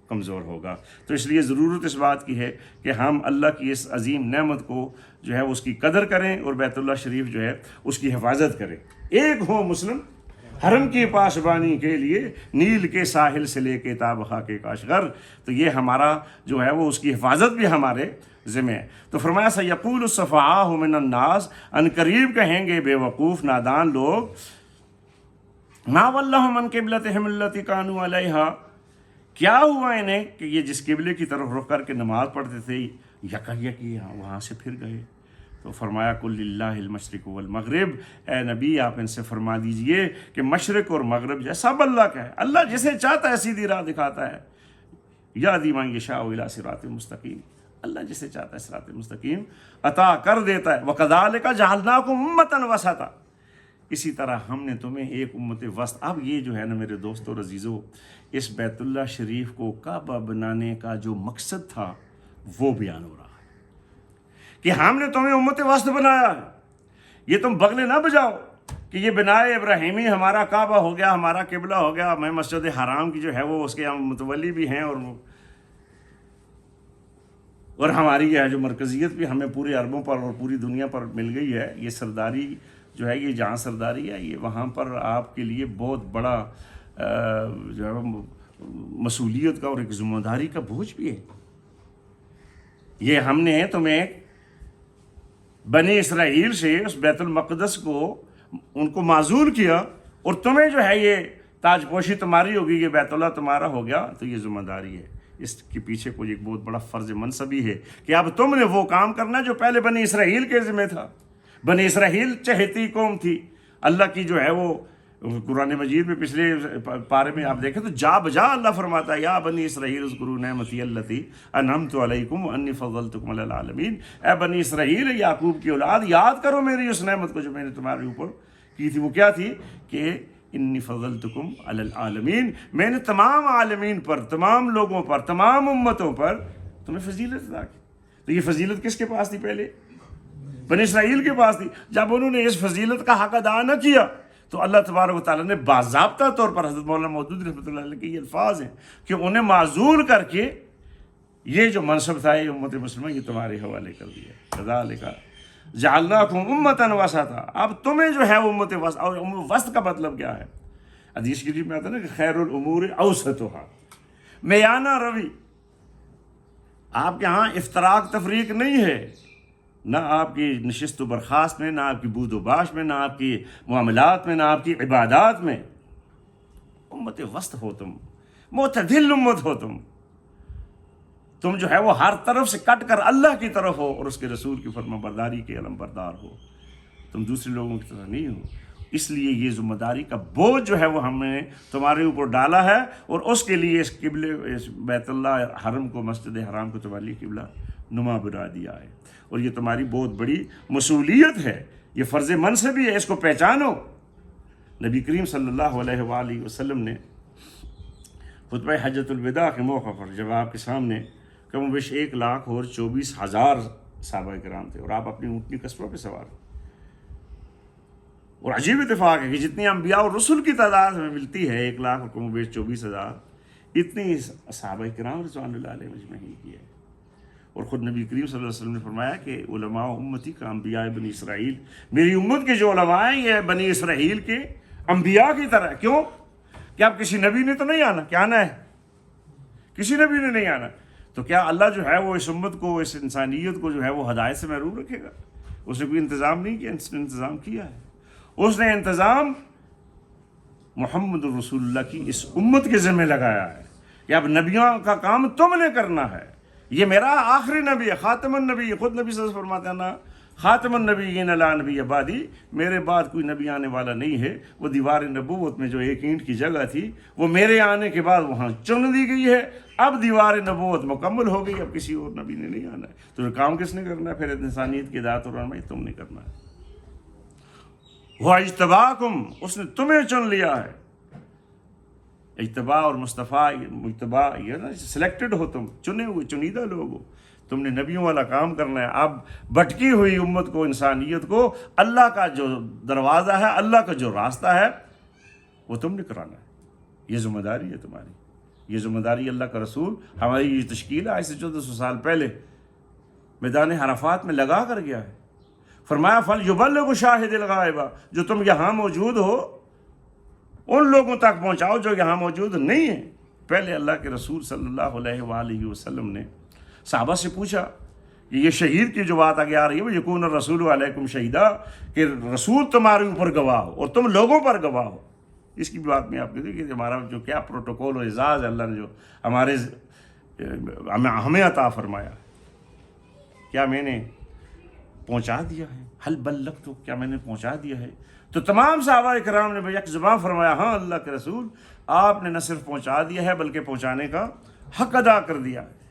کمزور ہوگا. تو اس لیے ضرورت اس بات کی ہے کہ ہم اللہ کی اس عظیم نعمت کو جو ہے اس کی قدر کریں اور بیت اللہ شریف جو ہے اس کی حفاظت کریں. ایک ہو مسلم حرم کی پاسبانی کے لیے، نیل کے ساحل سے لے کے تابخا کے کاشغر. تو یہ ہمارا جو ہے وہ اس کی حفاظت بھی ہمارے ذمہ ہے. تو فرمایا سیقول السفہاء من الناس، ان قریب کہیں گے بے وقوف نادان لوگ، ما ولاھم عن قبلتہم التی کانوا علیہا، کیا ہوا انہیں کہ یہ جس قبلے کی طرف رخ کر کے نماز پڑھتے تھے یکا وہاں سے پھر گئے. تو فرمایا کل للہ المشرق والمغرب، اے نبی آپ ان سے فرما دیجئے کہ مشرق اور مغرب جو ہے سب اللہ کا ہے. اللہ جسے چاہتا ہے سیدھی راہ دکھاتا ہے، یہدی من یشاء الی صراط مستقیم، اللہ جسے چاہتا ہے صراط مستقیم عطا کر دیتا ہے. وکذالک جعلناکم امۃ وسطا، اسی طرح ہم نے تمہیں ایک امت وسط. اب یہ جو ہے نا میرے دوستو اور عزیزو، اس بیت اللہ شریف کو کعبہ بنانے کا جو مقصد تھا وہ بیان ہو رہا ہے کہ ہم نے تمہیں امت وسط بنایا ہے. یہ تم بغلے نہ بجاؤ کہ یہ بنائے ابراہیمی ہمارا کعبہ ہو گیا، ہمارا قبلہ ہو گیا، میں مسجد حرام کی جو ہے وہ اس کے ہم متولی بھی ہیں، اور ہماری یہ جو مرکزیت بھی ہمیں پورے عربوں پر اور پوری دنیا پر مل گئی ہے. یہ سرداری جو ہے، یہ جہاں سرداری ہے، یہ وہاں پر آپ کے لیے بہت بڑا جو ہے مسئولیت کا اور ایک ذمہ داری کا بوجھ بھی ہے. یہ ہم نے تمہیں بنی اسرائیل سے اس بیت المقدس کو ان کو معزول کیا، اور تمہیں جو ہے یہ تاج پوشی تمہاری ہوگی، یہ بیت اللہ تمہارا ہو گیا. تو یہ ذمہ داری ہے، اس کے پیچھے کوئی ایک بہت بڑا فرض منصبی ہے کہ اب تم نے وہ کام کرنا جو پہلے بنی اسرائیل کے ذمہ تھا. بنی اسرائیل چہیتی قوم تھی، اللہ کی جو ہے وہ قرآن مجید میں پچھلے پارے میں آپ دیکھیں تو جا بجا اللہ فرماتا ہے یا بنی اسرائیل اذکروا نعمتی التی انعمت علیکم وانی فضلتکم علی العالمین، اے بنی اسرائیل، یعقوب کی اولاد، یاد کرو میری اس نعمت کو جو میں نے تمہارے اوپر کی تھی۔ وہ کیا تھی کہ انی فضلتکم علی العالمین، میں نے تمام عالمین پر، تمام لوگوں پر، تمام امتوں پر تمہیں فضیلت عطا کی۔ تو یہ فضیلت کس کے پاس تھی؟ پہلے بنی اسرائیل کے پاس تھی۔ جب انہوں نے اس فضیلت کا حق ادا نہ کیا تو اللہ تبارک و تعالیٰ نے باضابطہ طور پر حضرت مولانا مودودی رحمۃ اللہ علیہ کے یہ الفاظ ہیں کہ انہیں معزول کر کے یہ جو منصب تھا یہ امت مسلمہ یہ تمہارے حوالے کر دیا۔ کذالک جعلناکم امۃ وسطا، اب تمہیں جو ہے وہ امت وسط، اور وسط کا مطلب کیا ہے؟ حدیث شریف میں آتا ہے نا کہ خیر الامور اوسطھا، میانہ روی۔ آپ کے ہاں افتراق تفریق نہیں ہے، نہ آپ کی نشست و برخاست میں، نہ آپ کی بود و باش میں، نہ آپ کی معاملات میں، نہ آپ کی عبادات میں۔ امت وسط ہو تم، معتدل امت ہو تم جو ہے وہ ہر طرف سے کٹ کر اللہ کی طرف ہو اور اس کے رسول کی فرما برداری کے علم بردار ہو، تم دوسرے لوگوں کی طرح نہیں ہو۔ اس لیے یہ ذمہ داری کا بوجھ جو ہے وہ ہم نے تمہارے اوپر ڈالا ہے، اور اس کے لیے اس قبلے، اس بیت اللہ حرم کو، مسجد حرام کو تمہارے لیے قبلہ نما بنا دیا ہے، اور یہ تمہاری بہت بڑی مصولیت ہے، یہ فرض منصب بھی ہے، اس کو پہچانو۔ نبی کریم صلی اللہ علیہ وآلہ وسلم نے خطبہ حجۃ الوداع کے موقع پر جب آپ کے سامنے کم و بیش 1,24,000 صحابہ کرام تھے، اور آپ اپنی اونٹنی قصبہ پہ سوار، اور عجیب اتفاق ہے کہ جتنی انبیاء اور رسول کی تعداد ہمیں ملتی ہے 1,00,000 اور کم و بیش 24,000، اتنی صحابہ کرام رضوان اللہ علیہ مجمعین کی ہے۔ اور خود نبی کریم صلی اللہ علیہ وسلم نے فرمایا کہ علماء امتی کا انبیاء بنی اسرائیل، میری امت کے جو علماء ہیں یہ بنی اسرائیل کے انبیاء کی طرح۔ کیوں؟ کہ اب کسی نبی نے تو نہیں آنا، کیا آنا ہے؟ کسی نبی نے نہیں آنا، تو کیا اللہ جو ہے وہ اس امت کو، اس انسانیت کو جو ہے وہ ہدایت سے محروم رکھے گا؟ اس نے کوئی انتظام نہیں کیا، اس نے انتظام کیا ہے۔ اس نے انتظام محمد رسول اللہ کی اس امت کے ذمہ لگایا ہے کہ اب نبیوں کا کام تم نے کرنا ہے، یہ میرا آخری نبی ہے، خاتم النبی، خود نبی صلی اللہ علیہ وسلم فرماتے ہیں نا خاتم النبیین لا نبی بعدی، میرے بعد کوئی نبی آنے والا نہیں ہے۔ وہ دیوار نبوت میں جو ایک اینٹ کی جگہ تھی وہ میرے آنے کے بعد وہاں چن دی گئی ہے، اب دیوار نبوت مکمل ہو گئی، اب کسی اور نبی نے نہیں آنا ہے۔ تو کام کس نے کرنا ہے؟ پھر انسانیت کی ہدایت اور رہنمائی تم نے کرنا ہے۔ وہ اجتباکم، اس نے تمہیں چن لیا ہے۔ اجتباء اور مصطفیٰ، مجتبیٰ یہ نا سلیکٹڈ ہو، تم چنے ہوئے، چنیدہ لوگ ہو، تم نے نبیوں والا کام کرنا ہے۔ اب بھٹکی ہوئی امت کو، انسانیت کو اللہ کا جو دروازہ ہے، اللہ کا جو راستہ ہے وہ تم نے کرانا ہے۔ یہ ذمہ داری ہے تمہاری، یہ ذمہ داری اللہ کا رسول، ہماری یہ تشکیل ہے آج سے 1400 سال پہلے میدان عرفات میں لگا کر گیا ہے۔ فرمایا فَلْيُبَلِّغْ شَاهِدِ الْغَائِبَ، جو تم یہاں موجود ہو ان لوگوں تک پہنچاؤ جو یہاں موجود نہیں ہیں۔ پہلے اللہ کے رسول صلی اللہ علیہ وآلہ وسلم نے صحابہ سے پوچھا کہ یہ شہید کی جو بات آگے آ رہی ہے وہ یکون الرسول علیکم شہیدا، کہ رسول تمہارے اوپر گواہ ہو اور تم لوگوں پر گواہ ہو۔ اس کی بھی بات میں آپ کو دیکھیے کہ ہمارا جو کیا پروٹوکول اور اعزاز ہے اللہ نے جو ہمیں عطا فرمایا، کیا میں نے پہنچا دیا ہے؟ حل بلغت، تو کیا میں نے پہنچا دیا ہے؟ تو تمام صحابہ کرام نے یک زبان فرمایا ہاں اللہ کے رسول، آپ نے نہ صرف پہنچا دیا ہے بلکہ پہنچانے کا حق ادا کر دیا ہے۔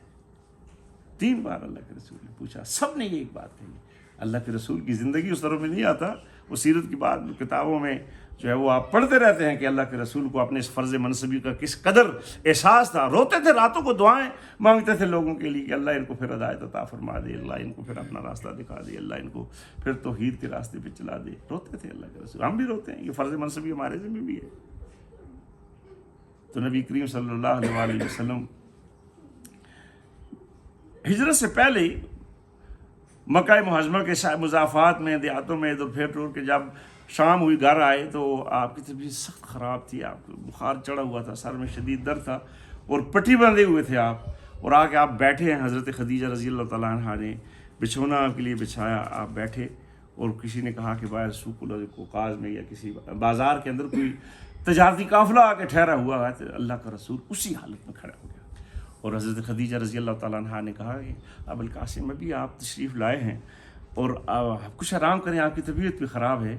3 بار اللہ کے رسول نے پوچھا، سب نے یہ ایک بات کہی۔ اللہ کے رسول کی زندگی اس طرح میں نہیں آتا، وہ سیرت کی بات کتابوں میں جو ہے وہ آپ پڑھتے رہتے ہیں کہ اللہ کے رسول کو اپنے اس فرض منصبی کا کس قدر احساس تھا۔ روتے تھے، راتوں کو دعائیں مانگتے تھے لوگوں کے لیے کہ اللہ ان کو پھر ہدایت عطا فرما دے، اللہ ان کو پھر اپنا راستہ دکھا دے، اللہ ان کو پھر توحید کے راستے پہ چلا دے۔ روتے تھے اللہ کے رسول، ہم بھی روتے ہیں، یہ فرض منصبی ہمارے ذمہ بھی ہے۔ تو نبی کریم صلی اللہ علیہ وسلم ہجرت سے پہلے ہی مکہ معظمہ کے مضافات میں، دیہاتوں میں ادھر پھر ٹور کے جب شام ہوئی گھر آئے تو آپ کی طبیعت سخت خراب تھی، آپ کو بخار چڑھا ہوا تھا، سر میں شدید درد تھا اور پٹی بندھے ہوئے تھے آپ، اور آ کے آپ بیٹھے ہیں۔ حضرت خدیجہ رضی اللہ تعالیٰ عنہا نے بچھونا آپ کے لیے بچھایا، آپ بیٹھے، اور کسی نے کہا کہ باہر سوق القوقاز میں یا کسی بازار کے اندر کوئی تجارتی قافلہ آ کے ٹھہرا ہوا ہے، تو اللہ کا رسول اسی حالت میں کھڑا ہو گیا۔ اور حضرت خدیجہ رضی اللہ تعالیٰ عنہا نے کہا کہ اب القاسم ابھی آپ تشریف لائے ہیں اور کچھ آرام کریں، آپ کی طبیعت بھی خراب ہے۔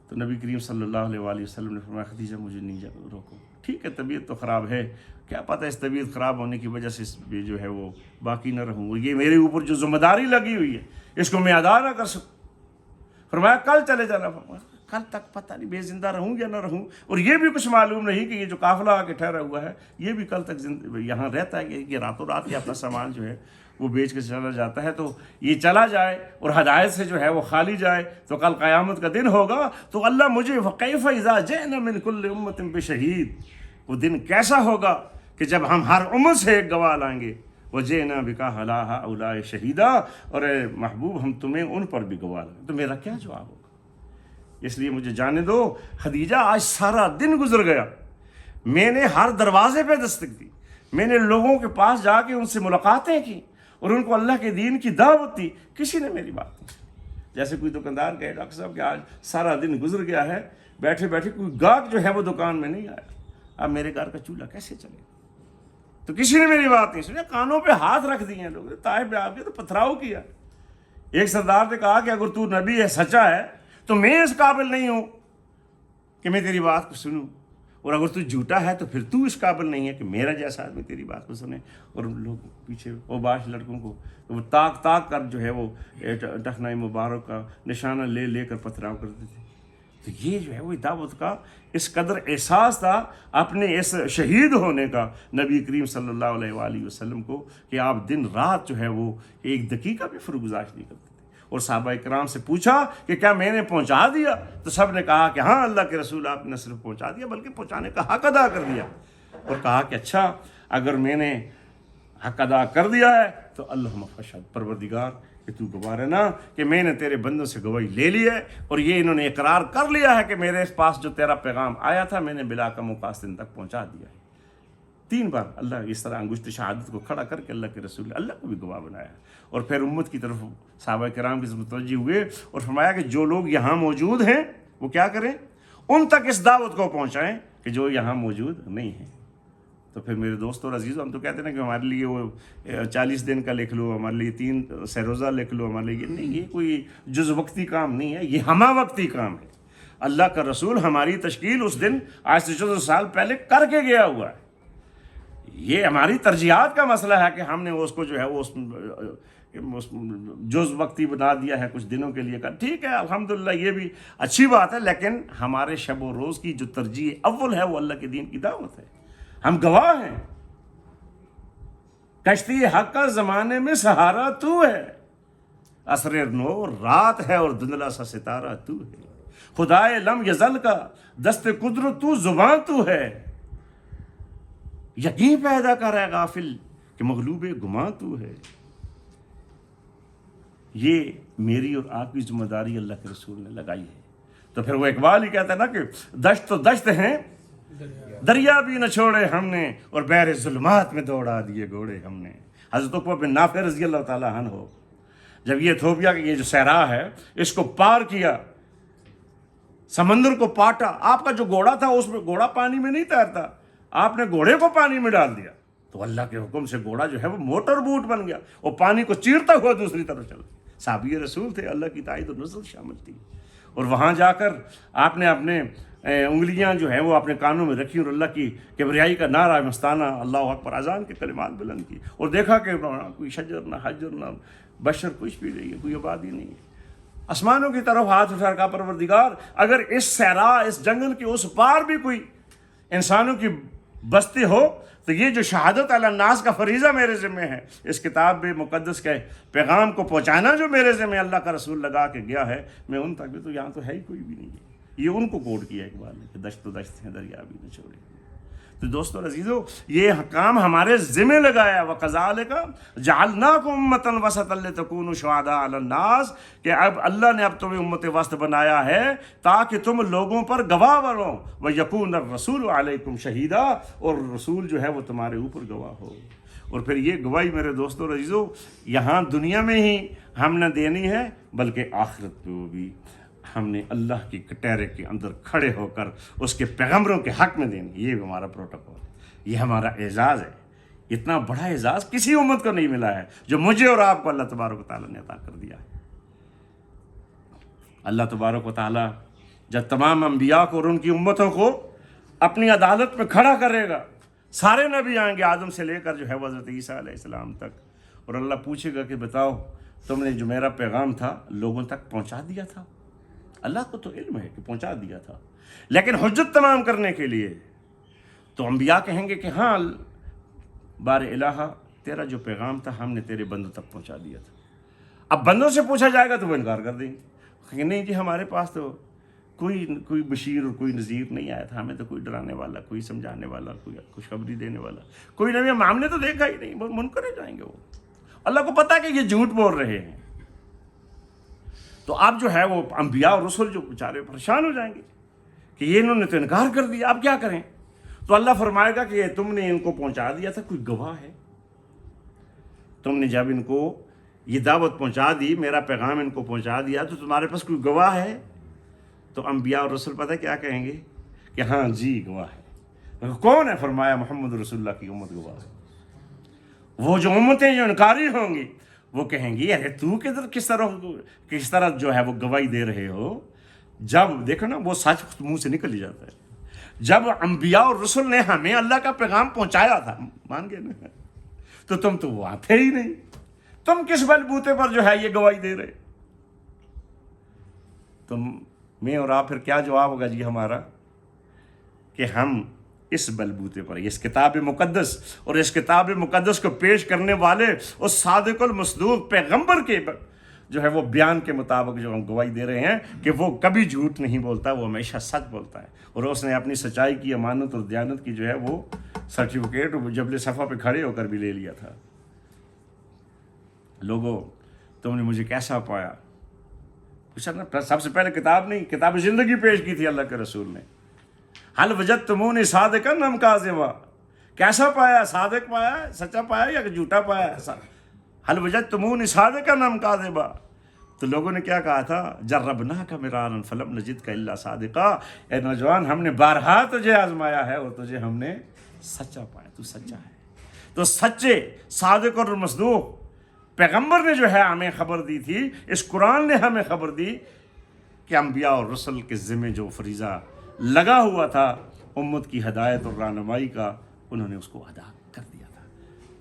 تو تو نبی کریم صلی اللہ علیہ وآلہ وسلم نے فرمایا خدیجہ مجھے نہیں روکو، ٹھیک ہے طبیعت تو خراب ہے، کیا پتہ اس طبیعت خراب ہونے کی وجہ سے اس پہ جو ہے وہ باقی نہ رہوں، اور یہ میرے اوپر جو ذمہ داری لگی ہوئی ہے اس کو میں ادا نہ کر سکوں۔ فرمایا کل چلے جانا، فرمایا کل تک پتہ نہیں میں زندہ رہوں یا نہ رہوں، اور یہ بھی کچھ معلوم نہیں کہ یہ جو قافلہ آ کے ٹھہرا ہوا ہے یہ بھی کل تک یہاں رہتا ہے کہ راتوں رات یہ اپنا سامان جو ہے وہ بیچ کے چلا جاتا ہے، تو یہ چلا جائے اور ہدایت سے جو ہے وہ خالی جائے تو کل قیامت کا دن ہوگا، تو اللہ مجھے وَكَيْفَ إِذَا جِئْنَا مِنْ كُلِّ أُمَّةٍ بِشَهِيدٍ، وہ دن کیسا ہوگا کہ جب ہم ہر امت سے ایک گواہ لائیں گے، وَجِئْنَا بِكَ عَلَىٰ هَٰؤُلَاءِ شَهِيدًا، اور اے محبوب ہم تمہیں ان پر بھی گواہ لائیں، تو میرا کیا جواب ہوگا؟ اس لیے مجھے جانے دو خدیجہ، آج سارا دن گزر گیا، میں نے ہر دروازے پہ دستک دی، میں نے لوگوں کے پاس جا کے ان سے ملاقاتیں کی اور ان کو اللہ کے دین کی دعوت دی، کسی نے میری بات نہیں سنی۔ جیسے کوئی دکاندار کہے ڈاکٹر صاحب کہ آج سارا دن گزر گیا ہے، بیٹھے بیٹھے کوئی گاہک جو ہے وہ دکان میں نہیں آیا، اب میرے گھر کا چولہا کیسے چلے گا؟ تو کسی نے میری بات نہیں سنی، کانوں پہ ہاتھ رکھ دیے لوگ، طائف پہ آپ کے تو پتھراؤ کیا۔ ایک سردار نے کہا کہ اگر تو نبی ہے، سچا ہے، تو میں اس قابل نہیں ہوں کہ میں تیری بات کو سنوں، اور اگر تو جھوٹا ہے تو پھر تو اس قابل نہیں ہے کہ میرا جیسا آدمی تیری بات کو سنے۔ اور لوگ پیچھے اوباش لڑکوں کو وہ تاک تاک کر جو ہے وہ ٹخنۂ مبارک کا نشانہ لے لے کر پتھراؤ کرتے تھے۔ تو یہ جو ہے وہ دعوت کا اس قدر احساس تھا اپنے اس شہید ہونے کا نبی کریم صلی اللہ علیہ وآلہ وسلم کو، کہ آپ دن رات جو ہے وہ ایک دقیقہ بھی فرگزاشت نہیں کرتے تھے۔ اور صحابہ کرام سے پوچھا کہ کیا میں نے پہنچا دیا؟ تو سب نے کہا کہ ہاں اللہ کے رسول آپ نے نہ صرف پہنچا دیا بلکہ پہنچانے کا حق ادا کر دیا، اور کہا کہ اچھا اگر میں نے حق ادا کر دیا ہے تو اللہم فشہد، پروردگار کہ تو گواہ ہے نا کہ میں نے تیرے بندوں سے گواہی لے لی ہے، اور یہ انہوں نے اقرار کر لیا ہے کہ میرے پاس جو تیرا پیغام آیا تھا میں نے بلا کم و کاست ان تک پہنچا دیا ہے۔ 3 بار اللہ اس طرح انگشت شہادت کو کھڑا کر کے اللہ کے رسول نے اللہ کو بھی گواہ بنایا، اور پھر امت کی طرف صحابہ کرام کی متوجہ ہوئے اور فرمایا کہ جو لوگ یہاں موجود ہیں وہ کیا کریں، ان تک اس دعوت کو پہنچائیں کہ جو یہاں موجود نہیں ہیں۔ تو پھر میرے دوستوں اور عزیزوں، ہم تو کہتے ہیں نا کہ ہمارے لیے وہ 40 دن کا لکھ لو، ہمارے لیے 3 سہ روزہ لکھ لو، ہمارے لیے نہیں، یہ کوئی جز وقتی کام نہیں ہے، یہ ہمہ وقتی کام ہے۔ اللہ کا رسول ہماری تشکیل اس دن آج سے 14 سال پہلے کر کے گیا ہوا ہے۔ یہ ہماری ترجیحات کا مسئلہ ہے کہ ہم نے اس کو جو ہے وہ جز وقتی بنا دیا ہے، کچھ دنوں کے لیے کا، ٹھیک ہے الحمدللہ یہ بھی اچھی بات ہے، لیکن ہمارے شب و روز کی جو ترجیح اول ہے وہ اللہ کے دین کی دعوت ہے۔ ہم گواہ ہیں، کشتی حق کا زمانے میں سہارا تو ہے، عصر نو رات ہے اور دھندلا سا ستارہ تو ہے، خدائے لم یزل کا دست قدرت تو زبان تو ہے، یقین پیدا کر رہا ہے غافل کہ مغلوب گماں تو ہے۔ یہ میری اور آپ کی ذمہ داری اللہ کے رسول نے لگائی ہے۔ تو پھر وہ اقبال ہی کہتا ہے نا کہ دشت تو دشت ہیں، دریا بھی نہ چھوڑے ہم نے، اور بحر ظلمات میں دوڑا دیے گھوڑے ہم نے۔ حضرت عقبہ بن نافع رضی اللہ تعالیٰ عنہ ہو، جب یہ ایتھوپیا کی یہ جو صحرا ہے اس کو پار کیا، سمندر کو پاٹا، آپ کا جو گھوڑا تھا اس میں گھوڑا پانی میں نہیں تیرتا، آپ نے گھوڑے کو پانی میں ڈال دیا، تو اللہ کے حکم سے گھوڑا جو ہے وہ موٹر بوٹ بن گیا، اور پانی کو چیرتا ہوا دوسری طرف چلا۔ صحابی رسول تھے، اللہ کی تائید و نصرت شامل تھی، اور وہاں جا کر آپ نے اپنے انگلیاں جو ہیں وہ اپنے کانوں میں رکھی اور اللہ کی کبریائی کا نعرہ مستانہ اللہ اکبر اذان کے کلمات بلند کی، اور دیکھا کہ کوئی شجر نہ حجر نہ بشر کچھ بھی نہیں ہے، کوئی آبادی نہیں ہے۔ آسمانوں کی طرف ہاتھ اٹھا کہا پروردگار اگر اس صحرا اس جنگل کے اس پار بھی کوئی انسانوں کی بستی ہو تو یہ جو شہادت علی الناس کا فریضہ میرے ذمہ ہے، اس کتاب مقدس کے پیغام کو پہنچانا جو میرے ذمہ اللہ کا رسول لگا کے گیا ہے، میں ان تک بھی تو یہاں تو ہے ہی کوئی بھی نہیں ہے۔ یہ ان کو کوڈ کیا اقبال نے کہ دشت تو دشت ہیں دریا بھی نہ چھوڑے۔ تو دوستو اور عزیزو، یہ کام ہمارے ذمہ لگایا، وَكَذَلِكَ جَعَلْنَاكُمْ أُمَّةً وَسَطًا لِتَكُونُوا شُهَدَاءَ عَلَى النَّاسِ، کہ اب اللہ نے اب تمہیں امت وسط بنایا ہے تاکہ تم لوگوں پر گواہ بنو، وَيَكُونَ الرَّسُولُ عَلَيْكُمْ شَهِيدًا، اور رسول جو ہے وہ تمہارے اوپر گواہ ہو۔ اور پھر یہ گواہی میرے دوستو اور عزیزو یہاں دنیا میں ہی ہم نے دینی ہے، بلکہ آخرت میں بھی ہم نے اللہ کی کٹہرے کے اندر کھڑے ہو کر اس کے پیغمبروں کے حق میں دینی۔ یہ ہمارا پروٹوکول ہے، یہ ہمارا اعزاز ہے۔ اتنا بڑا اعزاز کسی امت کو نہیں ملا ہے جو مجھے اور آپ کو اللہ تبارک و تعالیٰ نے عطا کر دیا ہے۔ اللہ تبارک و تعالیٰ جب تمام انبیاء کو اور ان کی امتوں کو اپنی عدالت میں کھڑا کرے گا، سارے نبی آئیں گے آدم سے لے کر جو ہے وہ حضرت عیسیٰ علیہ السلام تک، اور اللہ پوچھے گا کہ بتاؤ تم نے جو میرا پیغام تھا لوگوں تک پہنچا دیا تھا؟ اللہ کو تو علم ہے کہ پہنچا دیا تھا، لیکن حجت تمام کرنے کے لیے تو انبیاء کہیں گے کہ ہاں بار الہ تیرا جو پیغام تھا ہم نے تیرے بندوں تک پہنچا دیا تھا۔ اب بندوں سے پوچھا جائے گا تو وہ انکار کر دیں گے کہ نہیں جی ہمارے پاس تو کوئی بشیر اور کوئی نذیر نہیں آیا تھا، ہمیں تو کوئی ڈرانے والا، کوئی سمجھانے والا، کوئی خوشخبری دینے والا کوئی نبی ہم نے تو دیکھا ہی نہیں، منکر ہو جائیں گے وہ۔ اللہ کو پتا کہ یہ جھوٹ بول رہے ہیں، تو اب جو ہے وہ انبیاء اور رسل جو بیچارے پریشان ہو جائیں گے کہ یہ انہوں نے تو انکار کر دیا، اب کیا کریں؟ تو اللہ فرمائے گا کہ یہ تم نے ان کو پہنچا دیا تھا، کوئی گواہ ہے؟ تم نے جب ان کو یہ دعوت پہنچا دی، میرا پیغام ان کو پہنچا دیا، تو تمہارے پاس کوئی گواہ ہے؟ تو انبیاء اور رسول پتہ کیا کہیں گے کہ ہاں جی گواہ ہے۔ کون ہے؟ فرمایا محمد رسول اللہ کی امت گواہ ہے۔ وہ جو امتیں جو انکاری ہوں گی وہ کہیں گی ارے تو کس طرح جو ہے وہ گواہی دے رہے ہو؟ جب دیکھو نا وہ سچ منہ سے نکل ہی جاتا ہے۔ جب انبیاء اور رسل نے ہمیں اللہ کا پیغام پہنچایا تھا، مان گئے نا، تو تم تو وہاں تھے ہی نہیں، تم کس بلبوتے پر جو ہے یہ گواہی دے رہے؟ تم میں اور آپ پھر کیا جواب ہوگا جی ہمارا کہ ہم اس بلبوتے پر اس کتاب مقدس اور اس کتاب مقدس کو پیش کرنے والے اس صادق المصدوق پیغمبر کے جو ہے وہ بیان کے مطابق جو ہم گواہی دے رہے ہیں کہ وہ کبھی جھوٹ نہیں بولتا، وہ ہمیشہ سچ بولتا ہے، اور اس نے اپنی سچائی کی، امانت اور دیانت کی جو ہے وہ سرٹیفکیٹ جبل صفا پہ کھڑے ہو کر بھی لے لیا تھا۔ لوگوں تم نے مجھے کیسا پایا؟ پوچھا نا، سب سے پہلے کتاب نہیں، کتاب زندگی پیش کی تھی اللہ کے رسول نے۔ حل وجدتمونی صادقا ام کاذبا، کیسا پایا؟ صادق پایا، سچا پایا یا جھوٹا پایا؟ حل وجدتمونی صادقا ام کاذبا، تو لوگوں نے کیا کہا تھا؟ جربناک مرارا فلم نجدک الا صادقا، اے نوجوان ہم نے بارہا تجھے آزمایا ہے اور تجھے ہم نے سچا پایا، تو سچا ہے۔ تو سچے صادق اور مصدوق پیغمبر نے جو ہے ہمیں خبر دی تھی، اس قرآن نے ہمیں خبر دی کہ انبیاء اور رسل کے ذمہ جو فریضہ لگا ہوا تھا امت کی ہدایت اور رہنمائی کا، انہوں نے اس کو ادا کر دیا تھا۔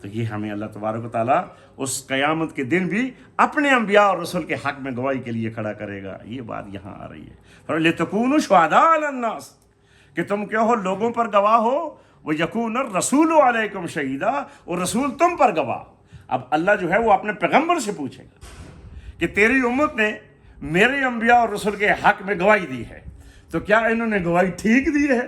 تو یہ ہمیں اللہ تبارک و تعالیٰ اس قیامت کے دن بھی اپنے انبیاء اور رسل کے حق میں گواہی کے لیے کھڑا کرے گا۔ یہ بات یہاں آ رہی ہے، لِتَكُونُوا شُهَدَاءَ عَلَى النَّاسِ، کہ تم کیا ہو لوگوں پر گواہ ہو، وَيَكُونَ الرَّسُولُ عَلَيْكُمْ شَهِيدًا، اور رسول تم پر گواہ۔ اب اللہ جو ہے وہ اپنے پیغمبر سے پوچھے گا کہ تیری امت نے میرے انبیاء اور رسول کے حق میں گواہی دی ہے، تو کیا انہوں نے گواہی ٹھیک دی ہے؟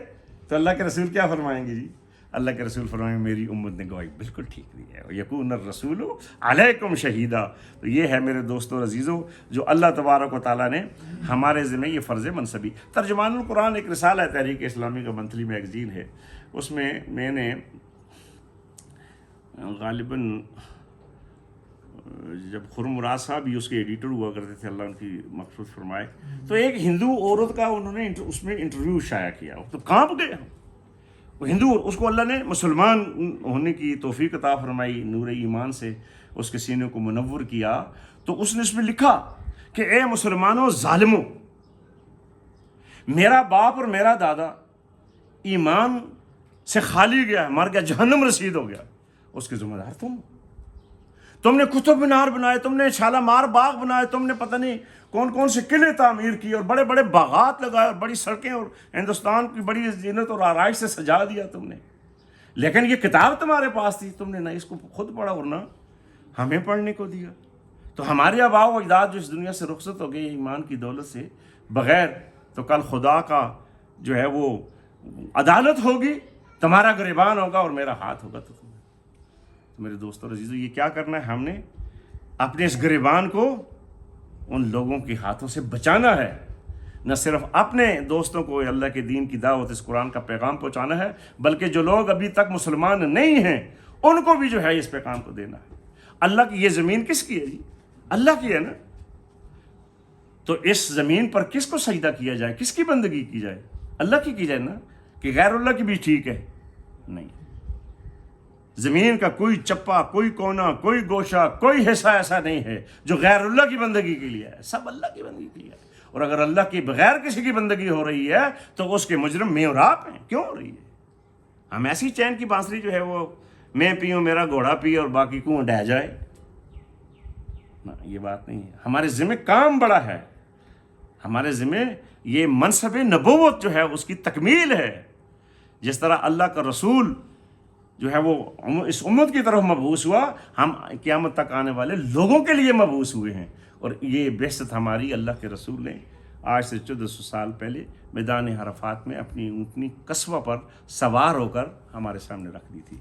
تو اللہ کے رسول کیا فرمائیں گے جی؟ اللہ کے رسول فرمائیں گے میری امت نے گواہی بالکل ٹھیک دی ہے، یکون الرسول علیکم شہیدا۔ تو یہ ہے میرے دوستو عزیزو جو اللہ تبارک و تعالیٰ نے ہمارے ذمہ یہ فرض منصبی۔ ترجمان القرآن ایک رسالہ ہے تحریک اسلامی کا منتھلی میگزین ہے، اس میں میں نے غالباً جب خرم مراد صاحب بھی اس کے ایڈیٹر ہوا کرتے تھے، اللہ ان کی مغفرت فرمائے، تو ایک ہندو عورت کا انہوں نے اس میں انٹرویو شائع کیا، تو کانپ گئے وہ ہندو، اس کو اللہ نے مسلمان ہونے کی توفیق عطا فرمائی، نور ایمان سے اس کے سینے کو منور کیا، تو اس نے اس میں لکھا کہ اے مسلمانوں ظالموں، میرا باپ اور میرا دادا ایمان سے خالی گیا، مر گیا، جہنم رسید ہو گیا، اس کے ذمہ دار تم نے قطب مینار بنائے، تم نے شالامار باغ بنائے، تم نے پتہ نہیں کون کون سے قلعے تعمیر کیے اور بڑے بڑے باغات لگائے اور بڑی سڑکیں اور ہندوستان کی بڑی زینت اور آرائش سے سجا دیا تم نے، لیکن یہ کتاب تمہارے پاس تھی، تم نے نہ اس کو خود پڑھا اور نہ ہمیں پڑھنے کو دیا۔ تو ہمارے آباء و اجداد جو اس دنیا سے رخصت ہو گئے ایمان کی دولت سے بغیر، تو کل خدا کا جو ہے وہ عدالت ہوگی، تمہارا گریبان ہوگا اور میرا ہاتھ ہوگا۔ تو میرے دوستو عزیزو یہ کیا کرنا ہے؟ ہم نے اپنے اس گریبان کو ان لوگوں کے ہاتھوں سے بچانا ہے، نہ صرف اپنے دوستوں کو اللہ کے دین کی دعوت اس قرآن کا پیغام پہنچانا ہے، بلکہ جو لوگ ابھی تک مسلمان نہیں ہیں ان کو بھی جو ہے اس پیغام کو دینا ہے۔ اللہ کی یہ زمین کس کی ہے جی؟ اللہ کی ہے نا، تو اس زمین پر کس کو سجدہ کیا جائے، کس کی بندگی کی جائے؟ اللہ کی جائے نا، کہ غیر اللہ کی بھی ٹھیک ہے؟ نہیں، زمین کا کوئی چپا، کوئی کونا، کوئی گوشہ، کوئی حصہ ایسا نہیں ہے جو غیر اللہ کی بندگی کے لیے ہے، سب اللہ کی بندگی کے لیے ہے۔ اور اگر اللہ کی بغیر کسی کی بندگی ہو رہی ہے تو اس کے مجرم میں اور آپ ہیں. کیوں ہو رہی ہے؟ ہم ایسی چین کی بانسری جو ہے وہ میں پیوں میرا گھوڑا پی اور باقی کنواں ڈہ جائے، نہ، یہ بات نہیں ہے. ہمارے ذمہ کام بڑا ہے، ہمارے ذمہ یہ منصب نبوت جو ہے اس کی تکمیل ہے. جس طرح اللہ کا رسول جو ہے وہ اس امت کی طرف مبعوث ہوا، ہم قیامت تک آنے والے لوگوں کے لیے مبعوث ہوئے ہیں. اور یہ بعثت ہماری اللہ کے رسول نے آج سے 1400 سال پہلے میدان عرفات میں اپنی اونٹنی قصوہ پر سوار ہو کر ہمارے سامنے رکھ دی تھی.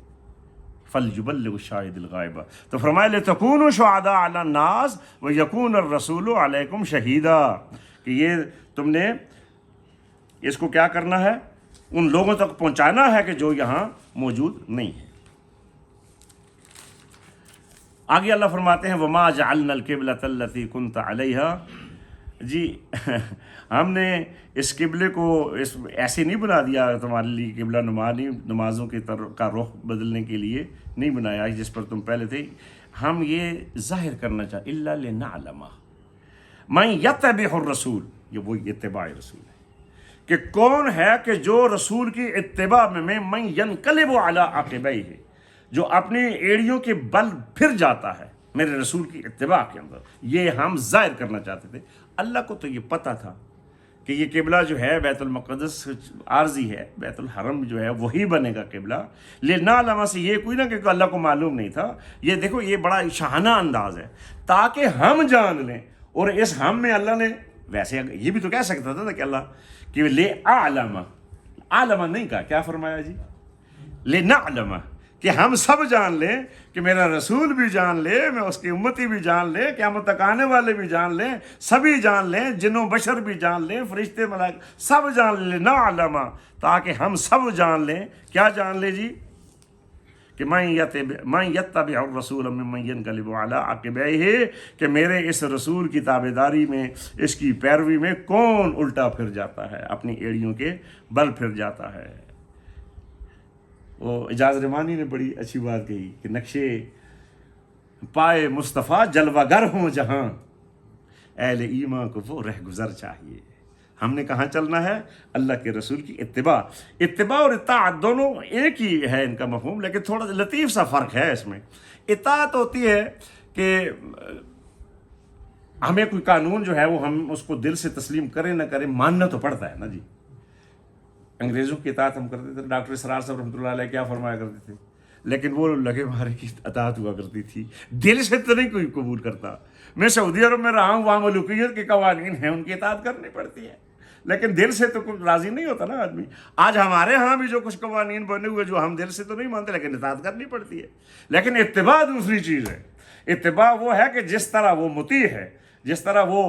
فَلْيُبَلِّغِ الشَّاهِدِ الْغَائِبَ. تو فرمایا لِتَكُونُوا شُهَدَاءَ عَلَى النَّاسِ وَيَكُونَ الرَّسُولُ عَلَيْكُمْ شَهِيدًا، کہ یہ تم نے اس کو کیا کرنا ہے؟ ان لوگوں تک پہنچانا ہے کہ جو یہاں موجود نہیں ہے. آگے اللہ فرماتے ہیں وَمَا جَعَلْنَا الْقِبْلَةَ الَّتِي كُنْتَ عَلَيْهَا. جی ہم نے اس قبلے کو ایسے نہیں بنا دیا تمہارے لیے، قبلہ نمازوں کی کا رخ بدلنے کے لیے نہیں بنایا جس پر تم پہلے تھے. ہم یہ ظاہر کرنا چاہتے إِلَّا لِنَعْلَمَ مَن يَتَّبِعُ الرَّسُولَ، یہ وہی اتباع رسول ہے کہ کون ہے کہ جو رسول کی اتباع میں من ينقلب على عقبیہ، جو اپنی ایڑیوں کے بل پھر جاتا ہے میرے رسول کی اتباع کے اندر. یہ ہم ظاہر کرنا چاہتے تھے. اللہ کو تو یہ پتہ تھا کہ یہ قبلہ جو ہے بیت المقدس عارضی ہے، بیت الحرم جو ہے وہی بنے گا قبلہ. لِنَعْلَمَ سے یہ کوئی نہ کہ اللہ کو معلوم نہیں تھا. یہ دیکھو یہ بڑا شاہانہ انداز ہے تاکہ ہم جان لیں. اور اس ہم میں اللہ نے ویسے یہ بھی تو کہہ سکتا تھا کہ اللہ کہ لِأَعْلَمَ، عالمہ نہیں کہا، کیا فرمایا جی؟ لِنَعْلَمَ، کہ ہم سب جان لیں، کہ میرا رسول بھی جان لے، میں اس کی امتی بھی جان لے، قیامت تک آنے والے بھی جان لیں، سبھی جان لیں، جن و بشر بھی جان لیں، فرشتے ملائکہ سب جان لیں. لِنَعْلَمَ، تاکہ ہم سب جان لیں. کیا جان لیں جی؟ کہ من یتبع الرسول ممن ینقلب علی عقبیہ، کہ میرے اس رسول کی تابعداری میں، اس کی پیروی میں کون الٹا پھر جاتا ہے، اپنی ایڑیوں کے بل پھر جاتا ہے. وہ اعجاز رحمانی نے بڑی اچھی بات کہی کہ نقشے پائے مصطفیٰ جلوہ گر ہوں جہاں، اہل ایمان کو وہ رہ گزر چاہیے. ہم نے کہاں چلنا ہے؟ اللہ کے رسول کی اتباع. اتباع اور اطاعت دونوں ایک ہی ہے ان کا مفہوم، لیکن تھوڑا لطیف سا فرق ہے اس میں. اطاعت ہوتی ہے کہ ہمیں کوئی قانون جو ہے وہ ہم اس کو دل سے تسلیم کریں نہ کریں، ماننا تو پڑتا ہے نا جی. انگریزوں کی اطاعت ہم کرتے تھے، ڈاکٹر اسرار صاحب رحمۃ اللہ علیہ کیا فرمایا کرتے تھے؟ لیکن وہ لگے مارے کی اطاعت ہوا کرتی تھی، دل سے تو نہیں کوئی قبول کرتا. میں سعودی عرب میں رہا ہوں، وہاں ملوکیت کے قوانین ہیں، ان کی اطاعت کرنی پڑتی ہے، لیکن دل سے تو راضی نہیں ہوتا نا آدمی. آج ہمارے ہاں بھی جو کچھ قوانین بنے ہوئے جو ہم دل سے تو نہیں مانتے لیکن اطاعت کرنی پڑتی ہے. لیکن اتباع دوسری چیز ہے. اتباع وہ ہے کہ جس طرح وہ مطیع ہے، جس طرح وہ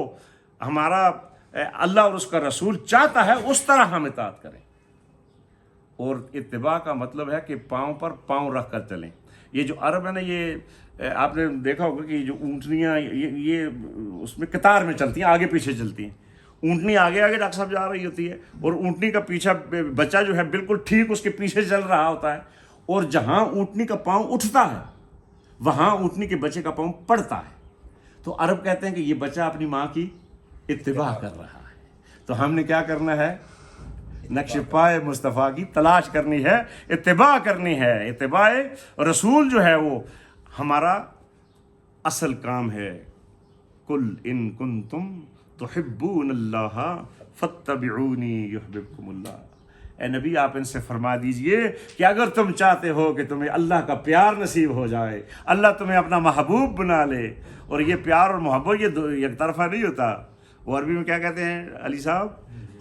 ہمارا اللہ اور اس کا رسول چاہتا ہے اس طرح ہم اطاعت کریں. اور اتباع کا مطلب ہے کہ پاؤں پر پاؤں رکھ کر چلیں. یہ جو عرب ہے نا، یہ آپ نے دیکھا ہوگا کہ جو اونٹنیاں یہ اس میں قطار میں چلتی ہیں، آگے پیچھے چلتی ہیں. اونٹنی آگے آگے ڈاکٹر صاحب جا رہی ہوتی ہے اور اونٹنی کا پیچھا بچہ جو ہے بالکل ٹھیک اس کے پیچھے چل رہا ہوتا ہے. اور جہاں اونٹنی کا پاؤں اٹھتا ہے وہاں اونٹنی کے بچے کا پاؤں پڑتا ہے. تو عرب کہتے ہیں کہ یہ بچہ اپنی ماں کی اتباع کر رہا ہے. تو ہم نے کیا کرنا ہے؟ نقش پائے مصطفیٰ کی تلاش کرنی ہے، اتباع کرنی ہے. اتباع رسول جو ہے وہ ہمارا اصل کام ہے. قل ان کنتم تحبون اللہ فاتبعونی یحببکم اللہ. اے نبی آپ ان سے فرما دیجئے کہ اگر تم چاہتے ہو کہ تمہیں اللہ کا پیار نصیب ہو جائے، اللہ تمہیں اپنا محبوب بنا لے. اور یہ پیار اور محبت یہ ایک طرفہ نہیں ہوتا. وہ عربی میں کیا کہتے ہیں علی صاحب؟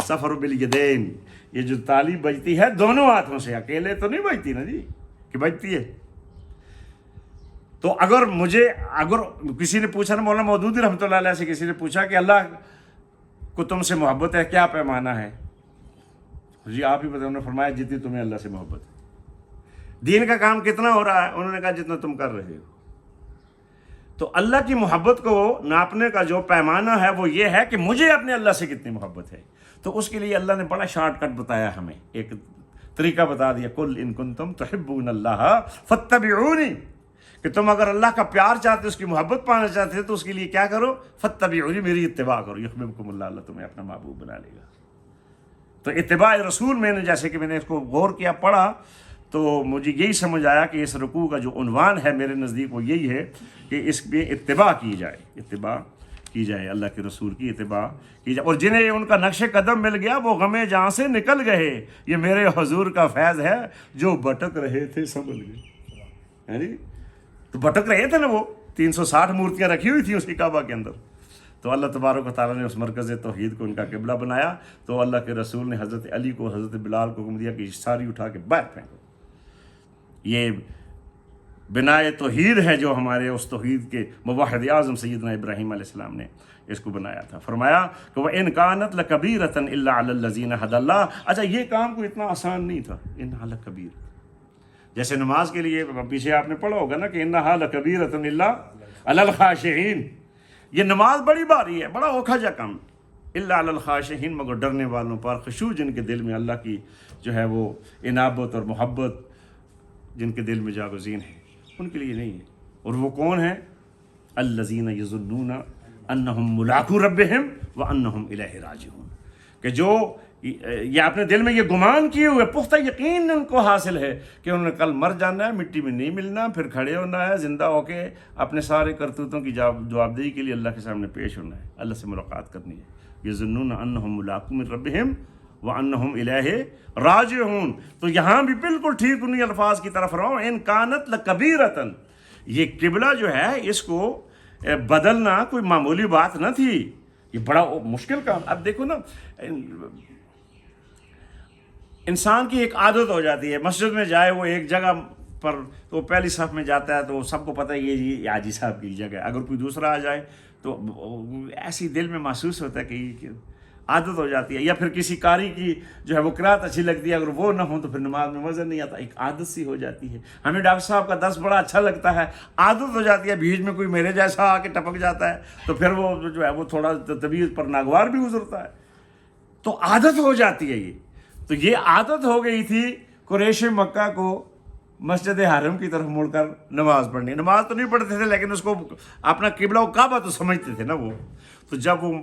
سفر بالیدین. یہ جو تالی بجتی ہے دونوں ہاتھوں سے، اکیلے تو نہیں بجتی نا جی، کہ بجتی ہے. تو اگر کسی نے پوچھا نا، مولانا مودودی رحمۃ اللہ علیہ سے کسی نے پوچھا کہ اللہ کو تم سے محبت ہے کیا پیمانہ ہے؟ جی آپ ہی بتائیں. انہوں نے فرمایا جتنی تمہیں اللہ سے محبت ہے. دین کا کام کتنا ہو رہا ہے؟ انہوں نے کہا جتنا تم کر رہے ہو. تو اللہ کی محبت کو ناپنے کا جو پیمانہ ہے وہ یہ ہے کہ مجھے اپنے اللہ سے کتنی محبت ہے. تو اس کے لیے اللہ نے بڑا شارٹ کٹ بتایا، ہمیں ایک طریقہ بتا دیا. قل ان کنتم تحبون اللہ فاتبعونی، کہ تم اگر اللہ کا پیار چاہتے، اس کی محبت پانا چاہتے تو اس کے لیے کیا کرو، فاتبعونی، میری اتباع کرو، یحببکم اللہ، اللہ تمہیں اپنا محبوب بنا لے گا۔ تو اتباع رسول میں نے جیسے کہ میں نے اس کو غور کیا، پڑھا، تو مجھے یہی سمجھ آیا کہ اس رکوع کا جو عنوان ہے میرے نزدیک وہ یہی ہے کہ اس میں اتباع کی جائے، اتباع کی جائے، اللہ کے رسول کی اتباع کی جائے۔ اور جنہیں ان کا نقش قدم مل گیا وہ غمے جہاں سے نکل گئے، یہ میرے حضور کا فیض ہے، جو بھٹک رہے تھے سنبھل گئے۔ یعنی تو بھٹک رہے تھے نا، وہ 360 مورتیاں رکھی ہوئی تھیں اسی کعبہ کے اندر، تو اللہ تبارک و تعالیٰ نے اس مرکز توحید کو ان کا قبلہ بنایا۔ تو اللہ کے رسول نے حضرت علی کو، حضرت بلال کو حکم دیا کہ ساری اٹھا کے باہر پھینکو۔ یہ بنائے توحید ہے جو ہمارے اس توحید کے موحد اعظم سیدنا ابراہیم علیہ السلام نے اس کو بنایا تھا۔ فرمایا کہ وَإِنْ كَانَتْ لَكَبِيرَةً إِلَّا عَلَى الَّذِينَ هَدَى اللَّهُ۔ اچھا یہ کام کو اتنا آسان نہیں تھا، اِنَّهَا لَكَبِيرَةٌ، جیسے نماز کے لیے پیچھے آپ نے پڑھا ہوگا نا کہ اِنَّهَا لَكَبِيرَةٌ إِلَّا عَلَى الْخَاشِعِينَ، یہ نماز بڑی بھاری ہے، بڑا اوکھا جا کام، إِلَّا عَلَى الْخَاشِعِينَ، مگر ڈرنے والوں پر، خشوع جن کے دل میں اللہ کی جو ہے وہ انابت اور محبت جن کے دل میں جاگزین ہے، ان کے لیے نہیں ہے۔ اور وہ کون ہیں؟ الذین یظنون انہم ملاقو ربہم وانہم الیہ راجعون، کہ جو یہ اپنے دل میں یہ گمان کیے ہوئے، پختہ یقین ان کو حاصل ہے کہ انہوں نے کل مر جانا ہے، مٹی میں نہیں ملنا، پھر کھڑے ہونا ہے، زندہ ہو کے اپنے سارے کرتوتوں کی جوابدہی کے لیے اللہ کے سامنے پیش ہونا ہے، اللہ سے ملاقات کرنی ہے۔ یظنون انہم ملاقو من ربہم وَأَنَّهُمْ إِلَيْهِ رَاجِعُونَ، تو یہاں بھی بالکل ٹھیک انہی الفاظ کی طرف رہو، إِنْ كَانَتْ لَكَبِيرَةً، یہ قبلہ جو ہے اس کو بدلنا کوئی معمولی بات نہ تھی، یہ بڑا مشکل کام۔ اب دیکھو نا، انسان کی ایک عادت ہو جاتی ہے، مسجد میں جائے وہ ایک جگہ پر تو پہلی صف میں جاتا ہے تو سب کو پتہ ہے یہ حاجی صاحب کی جگہ ہے، اگر کوئی دوسرا آ جائے تو ایسی دل میں محسوس ہوتا ہے کہ عادت ہو جاتی ہے، یا پھر کسی قاری کی جو ہے وہ قرات اچھی لگتی ہے، اگر وہ نہ ہو تو پھر نماز میں مزہ نہیں آتا، ایک عادت سی ہو جاتی ہے۔ ہمیں ڈاکٹر صاحب کا درس بڑا اچھا لگتا ہے، عادت ہو جاتی ہے، بیچ میں کوئی میرے جیسا آ کے ٹپک جاتا ہے تو پھر وہ جو ہے وہ تھوڑا طبیعت پر ناگوار بھی گزرتا ہے، تو عادت ہو جاتی ہے۔ یہ تو یہ عادت ہو گئی تھی قریش مکہ کو مسجد حرم کی طرف مڑ کر نماز پڑھنی۔ نماز تو نہیں پڑھتے تھے لیکن اس کو اپنا قبلہ و کعبہ تو سمجھتے تھے نا وہ۔ تو جب وہ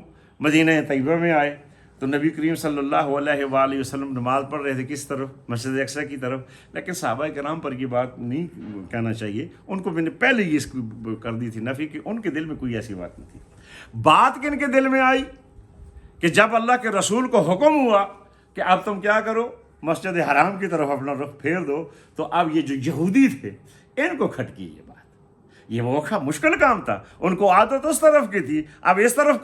مدینہ طیبہ میں آئے تو نبی کریم صلی اللہ علیہ وآلہ وسلم نماز پڑھ رہے تھے کس طرف؟ مسجد اقصی کی طرف، لیکن صحابہ کرام پر یہ بات نہیں کہنا چاہیے، ان کو میں نے پہلے ہی اس کو کر دی تھی نفی کہ ان کے دل میں کوئی ایسی بات نہیں تھی۔ بات کن کے دل میں آئی کہ جب اللہ کے رسول کو حکم ہوا کہ اب تم کیا کرو، مسجد حرام کی طرف اپنا رخ پھیر دو، تو اب یہ جو یہودی تھے ان کو کھٹکی یہ بات، یہ موقع مشکل کام تھا، ان کو عادت اس طرف کی تھی، اب اس طرف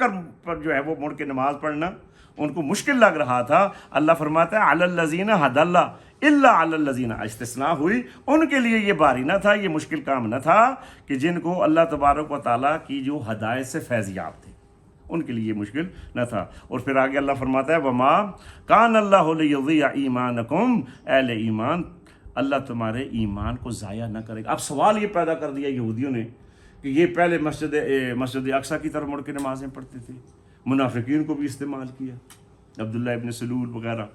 پر جو ہے وہ مڑ کے نماز پڑھنا ان کو مشکل لگ رہا تھا۔ اللہ فرماتا ہے علی الذین ھدی اللہ الا علی الذین، استثناء ہوئی، ان کے لیے یہ باری نہ تھا، یہ مشکل کام نہ تھا کہ جن کو اللہ تبارک و تعالیٰ کی جو ہدایت سے فیض یاب تھے، ان کے لیے یہ مشکل نہ تھا۔ اور پھر آگے اللہ فرماتا ہے وما کان اللہ لیضیع ایمانکم، اہل ایمان اللہ تمہارے ایمان کو ضائع نہ کرے گا۔ اب سوال یہ پیدا کر دیا یہودیوں نے کہ یہ پہلے مسجد اقصی کی طرف مڑ کے نمازیں پڑھتے تھے، منافقین کو بھی استعمال کیا، عبداللہ ابن سلول وغیرہ،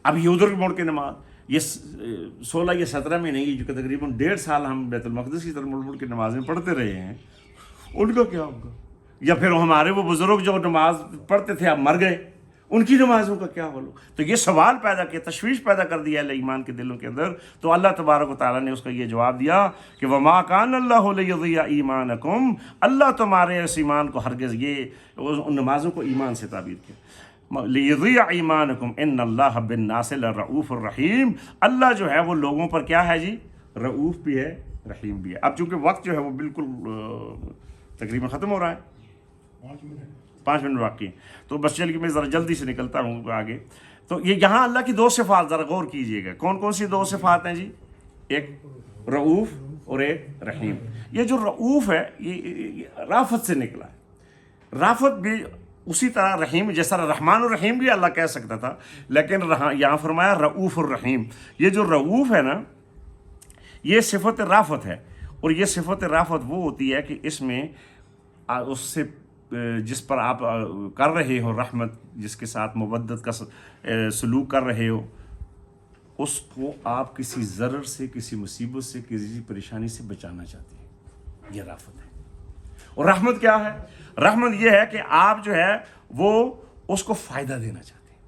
اب یہ ادھر مڑ کے نماز، یہ 16 یا 17 میں نہیں، جو کہ تقریباً 1.5 سال ہم بیت المقدس کی طرف مڑ کے نمازیں پڑھتے رہے ہیں، ان کا کیا ہوگا؟ یا پھر ہمارے وہ بزرگ جو نماز پڑھتے تھے اب مر گئے، ان کی نمازوں کا کیا حال ہو؟ تو یہ سوال پیدا کیا، تشویش پیدا کر دیا اہل ایمان کے دلوں کے اندر۔ تو اللہ تبارک و تعالیٰ نے اس کا یہ جواب دیا کہ وما کان اللہ لیضیع ایمانکم، اللہ تمہارے اس ایمان کو ہرگز، یہ ان نمازوں کو ایمان سے تعبیر کیا، لیضیع ایمانکم ان اللہ بالناس لرؤوف الرحیم، اللہ جو ہے وہ لوگوں پر کیا ہے جی؟ رؤوف بھی ہے، رحیم بھی ہے۔ اب چونکہ وقت جو ہے وہ بالکل تقریباً ختم ہو رہا ہے، 5 منٹ باقی ہیں، تو بس چل کے میں ذرا جلدی سے نکلتا ہوں آگے۔ تو یہ یہاں اللہ کی 2 صفات ذرا غور کیجئے گا، کون کون سی 2 صفات ہیں جی؟ ایک رؤوف اور ایک رحیم۔ یہ جو رؤوف ہے یہ رافت سے نکلا ہے، رافت بھی اسی طرح رحیم، جس طرح رحمان الرحیم بھی اللہ کہہ سکتا تھا، لیکن یہاں فرمایا رؤوف الرحیم۔ یہ جو رؤوف ہے نا، یہ صفت رافت ہے، اور یہ صفت رافت وہ ہوتی ہے کہ اس میں اس سے جس پر آپ کر رہے ہو رحمت، جس کے ساتھ مودت کا سلوک کر رہے ہو، اس کو آپ کسی ضرر سے، کسی مصیبت سے، کسی پریشانی سے بچانا چاہتے ہیں، یہ رافت ہے۔ اور رحمت کیا ہے؟ رحمت یہ ہے کہ آپ جو ہے وہ اس کو فائدہ دینا چاہتے ہیں،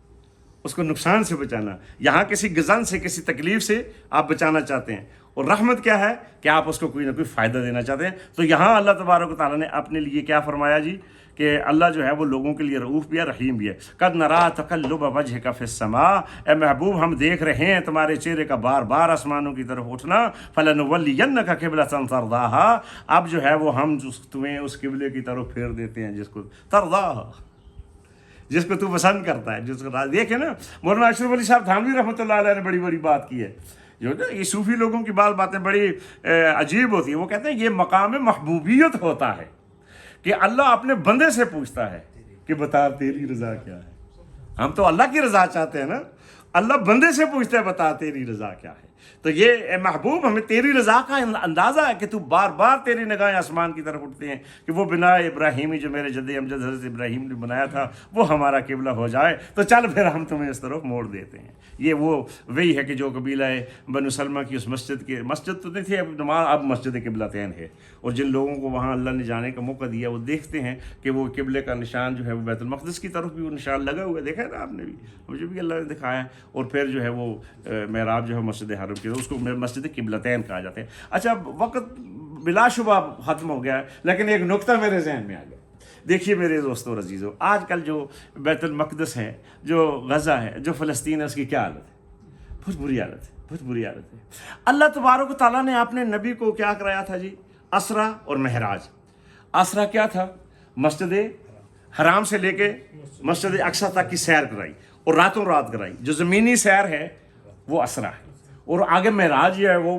اس کو نقصان سے بچانا، یہاں کسی گزن سے، کسی تکلیف سے آپ بچانا چاہتے ہیں۔ اور رحمت کیا ہے کہ آپ اس کو کوئی نہ کوئی فائدہ دینا چاہتے ہیں۔ تو یہاں اللہ تبارک و تعالیٰ نے اپنے لیے کیا فرمایا جی کہ اللہ جو ہے وہ لوگوں کے لیے رؤوف بھی ہے، رحیم بھی ہے۔ قد نرا تقلب وجهک فی السماء، اے محبوب ہم دیکھ رہے ہیں تمہارے چہرے کا بار بار آسمانوں کی طرف اٹھنا، فلنولینک قبلۃ ترضاها، اب جو ہے وہ ہم تمہیں اس قبلے کی طرف پھیر دیتے ہیں جس کو ترضاها، جس کو تو پسند کرتا ہے، جس کو دیکھیں نا مولانا اشرف علی صاحب تھانوی رحمۃ اللہ علیہ نے بڑی بڑی بات کی ہے، جو نا یہ صوفی لوگوں کی باتیں بڑی عجیب ہوتی ہیں۔ وہ کہتے ہیں یہ مقام محبوبیت ہوتا ہے کہ اللہ اپنے بندے سے پوچھتا ہے کہ بتا تیری رضا کیا ہے۔ ہم تو اللہ کی رضا چاہتے ہیں نا، اللہ بندے سے پوچھتا ہے بتا تیری رضا کیا ہے۔ تو یہ اے محبوب ہمیں تیری رضا کا اندازہ ہے کہ تو بار بار تیری نگاہیں آسمان کی طرف اٹھتے ہیں کہ وہ بنا ابراہیمی جو میرے جد امجد حضرت ابراہیم نے بنایا تھا وہ ہمارا قبلہ ہو جائے، تو چل پھر ہم تمہیں اس طرف موڑ دیتے ہیں۔ یہ وہی ہے کہ جو قبیلہ بنو سلمہ کی اس مسجد تو نہیں تھی، اب نماز اب مسجد قبلتین ہے، اور جن لوگوں کو وہاں اللہ نے جانے کا موقع دیا وہ دیکھتے ہیں کہ وہ قبلے کا نشان جو ہے وہ بیت المقدس کی طرف بھی وہ نشان لگا ہوا ہے، دیکھا ہے نا آپ نے بھی، مجھے بھی اللہ نے دکھایا ہے۔ اور پھر جو ہے وہ محراب جو ہے مسجد حرم کی، اس کو مسجد قبلتین کہا جاتا ہے۔ اچھا وقت بلا شبہ ختم ہو گیا ہے، لیکن ایک نقطہ میرے ذہن میں آ گیا۔ دیکھیے میرے دوستو اور عزیزو، آج کل جو بیت المقدس ہے، جو غزہ ہے، جو فلسطین ہے، اس کی کیا حالت ہے؟ بہت بری حالت ہے، بہت بری حالت ہے۔ اللہ تبارک و تعالیٰ نے اپنے نبی کو کیا کرایا تھا جی؟ اسرا اور معراج۔ اسرا کیا تھا؟ مسجد حرام سے لے کے مسجد اقصی تک کی سیر کرائی، اور راتوں رات کرائی۔ جو زمینی سیر ہے وہ اسرا ہے، اور آگے معراج یہ ہے وہ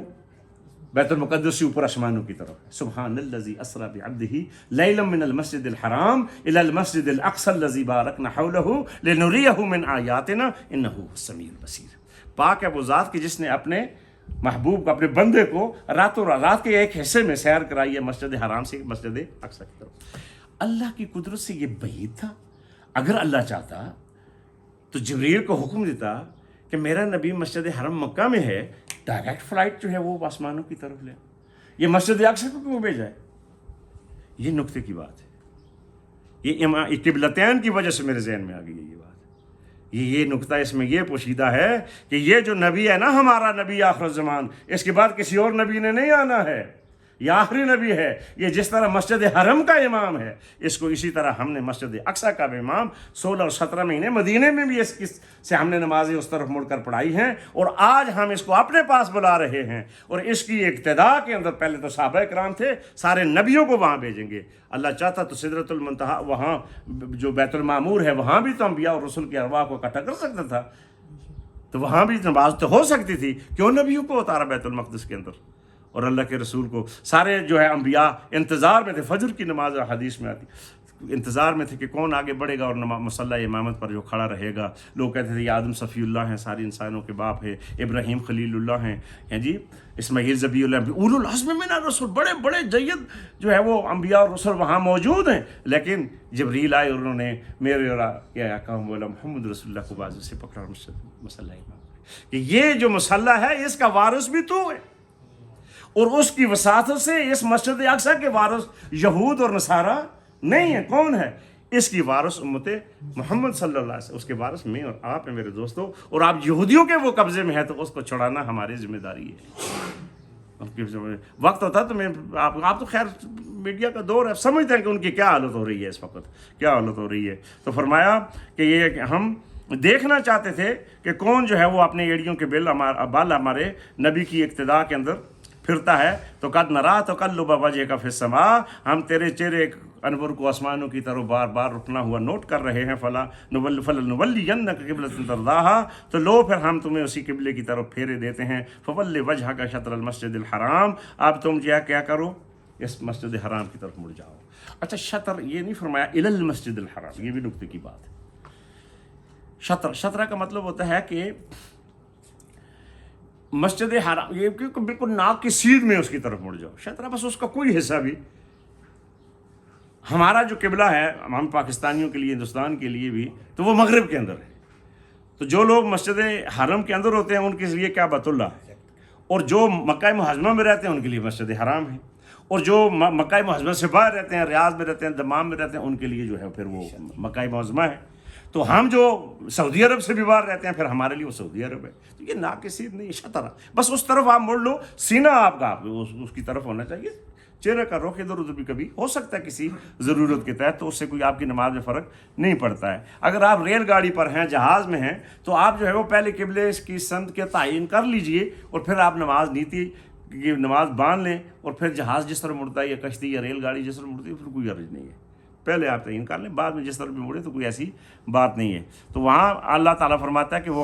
بیت المقدس سے اوپر آسمانوں کی طرف۔ سبحان الذی اسری بعبدہ لیلا من المسجد الحرام الی المسجد الاقصی الذی بارکنا حولہ لنریہ من آیاتنا انہ هو السمیع البصیر۔ پاک ہے وہ ذات کہ جس نے اپنے محبوب کو، اپنے بندے کو راتوں رات کے ایک حصے میں سیر کرائی ہے مسجد حرام سے مسجد اقصی کی طرف۔ اللہ کی قدرت سے یہ بعید تھا؟ اگر اللہ چاہتا تو جبریل کو حکم دیتا کہ میرا نبی مسجد حرم مکہ میں ہے، ڈائریکٹ فلائٹ جو ہے وہ آسمانوں کی طرف لے، یہ مسجد اقصی کو کیوں بھیجا ہے؟ یہ نقطے کی بات ہے، یہ قبلتین کی وجہ سے میرے ذہن میں آ گئی ہے یہ بات۔ یہ نقطہ اس میں یہ پوشیدہ ہے کہ یہ جو نبی ہے نا ہمارا نبی آخر الزمان، اس کے بعد کسی اور نبی نے نہیں آنا ہے، یہ آخری نبی ہے۔ یہ جس طرح مسجد حرم کا امام ہے، اس کو اسی طرح ہم نے مسجد اقصی کا بھی امام 16 اور 17 مہینے مدینے میں بھی اس سے ہم نے نمازیں اس طرف مڑ کر پڑھائی ہیں، اور آج ہم اس کو اپنے پاس بلا رہے ہیں۔ اور اس کی ابتدا کے اندر پہلے تو صحابہ کرام تھے، سارے نبیوں کو وہاں بھیجیں گے۔ اللہ چاہتا تو سدرۃ المنتہا، وہاں جو بیت المعمور ہے، وہاں بھی تو انبیاء اور رسول کی ارواح کو اکٹھا کر سکتا تھا، تو وہاں بھی نماز تو ہو سکتی تھی، کیوں نبیوں کو اتارا بیت المقدس کے اندر؟ اور اللہ کے رسول کو سارے جو ہے انبیاء انتظار میں تھے، فجر کی نماز حدیث میں آتی، انتظار میں تھے کہ کون آگے بڑھے گا اور مصلی امامت پر جو کھڑا رہے گا۔ لوگ کہتے تھے یہ آدم صفی اللہ ہیں، ساری انسانوں کے باپ ہے، ابراہیم خلیل اللہ ہیں جی، اسماعیل ذبیح اللہ، اولو العزم من الرسل، بڑے بڑے جید جو ہے وہ انبیاء اور رسول وہاں موجود ہیں۔ لیکن جبریل آئے اور انہوں نے میرے کیا کہا مولا محمد رسول اللہ کو بازو سے پکڑا، مصلی امام کہ یہ جو مصلی ہے اس کا وارث بھی تو ہے، اور اس کی وساطت سے اس مسجد اقصی کے وارث یہود اور نصارہ نہیں ہیں۔ کون ہے اس کی وارث؟ امت محمد صلی اللہ علیہ وسلم، اس کے وارث میں اور آپ ہیں میرے دوستو، اور آپ یہودیوں کے وہ قبضے میں ہے تو اس کو چھڑانا ہماری ذمہ داری ہے۔ وقت ہوتا تو میں آپ تو خیر میڈیا کا دور ہے، سمجھتے ہیں کہ ان کی کیا حالت ہو رہی ہے اس وقت، کیا حالت ہو رہی ہے۔ تو فرمایا کہ یہ ہم دیکھنا چاہتے تھے کہ کون جو ہے وہ اپنے ایڑیوں کے بال ہمارے نبی کی اقتداء کے اندر پھرتا ہے۔ تو قد نرا تقلب وجهک فی السماء، ہم تیرے چہرے انور کو آسمانوں کی طرف بار بار رکنا ہوا نوٹ کر رہے ہیں۔ فلنولینک قبلۃ ترضاها، تو لو پھر ہم تمہیں اسی قبلے کی طرف پھیرے دیتے ہیں۔ فول وجهک شطر المسجد الحرام، اب تم کیا کرو؟ اس مسجد حرام کی طرف مڑ جاؤ۔ اچھا شطر یہ نہیں فرمایا الی المسجد الحرام، یہ بھی نقطے کی بات ہے۔ شطرہ کا مطلب ہوتا ہے کہ مسجد حرام، یہ بالکل ناک کی سیدھ میں اس کی طرف مڑ جاؤ۔ شطرہ بس اس کا کوئی حصہ بھی، ہمارا جو قبلہ ہے ہم پاکستانیوں کے لیے، ہندوستان کے لیے بھی، تو وہ مغرب کے اندر ہے، تو جو لوگ مسجد حرم کے اندر ہوتے ہیں ان کے لیے کعبۃ اللہ ہے، اور جو مکہ معظمہ میں رہتے ہیں ان کے لیے مسجد حرام ہے، اور جو مکہ معظمہ سے باہر رہتے ہیں، ریاض میں رہتے ہیں، دمام میں رہتے ہیں، ان کے لیے جو ہے پھر وہ مکہ معظمہ ہے۔ تو ہم جو سعودی عرب سے بھی باہر رہتے ہیں پھر ہمارے لیے وہ سعودی عرب ہے۔ تو یہ ناقصین نہیں، شطرہ بس اس طرف آپ مڑ لو، سینہ آپ کا اس کی طرف ہونا چاہیے، چہرے کا رخ ادھر ادھر بھی کبھی ہو سکتا ہے کسی ضرورت کے تحت، تو اس سے کوئی آپ کی نماز میں فرق نہیں پڑتا ہے۔ اگر آپ ریل گاڑی پر ہیں، جہاز میں ہیں، تو آپ جو ہے وہ پہلے قبلے کی سمت کے تعین کر لیجئے، اور پھر آپ نماز نیتی کی نماز باندھ لیں، اور پھر جہاز جس طرح مڑتا ہے یا کشتی یا ریل گاڑی جس طرح مڑتی ہے پھر کوئی حرج نہیں ہے، پہلے آپ تعین کر لیں، بعد میں جس طرح بھی مڑے تو کوئی ایسی بات نہیں ہے۔ تو وہاں اللہ تعالیٰ فرماتا ہے کہ وہ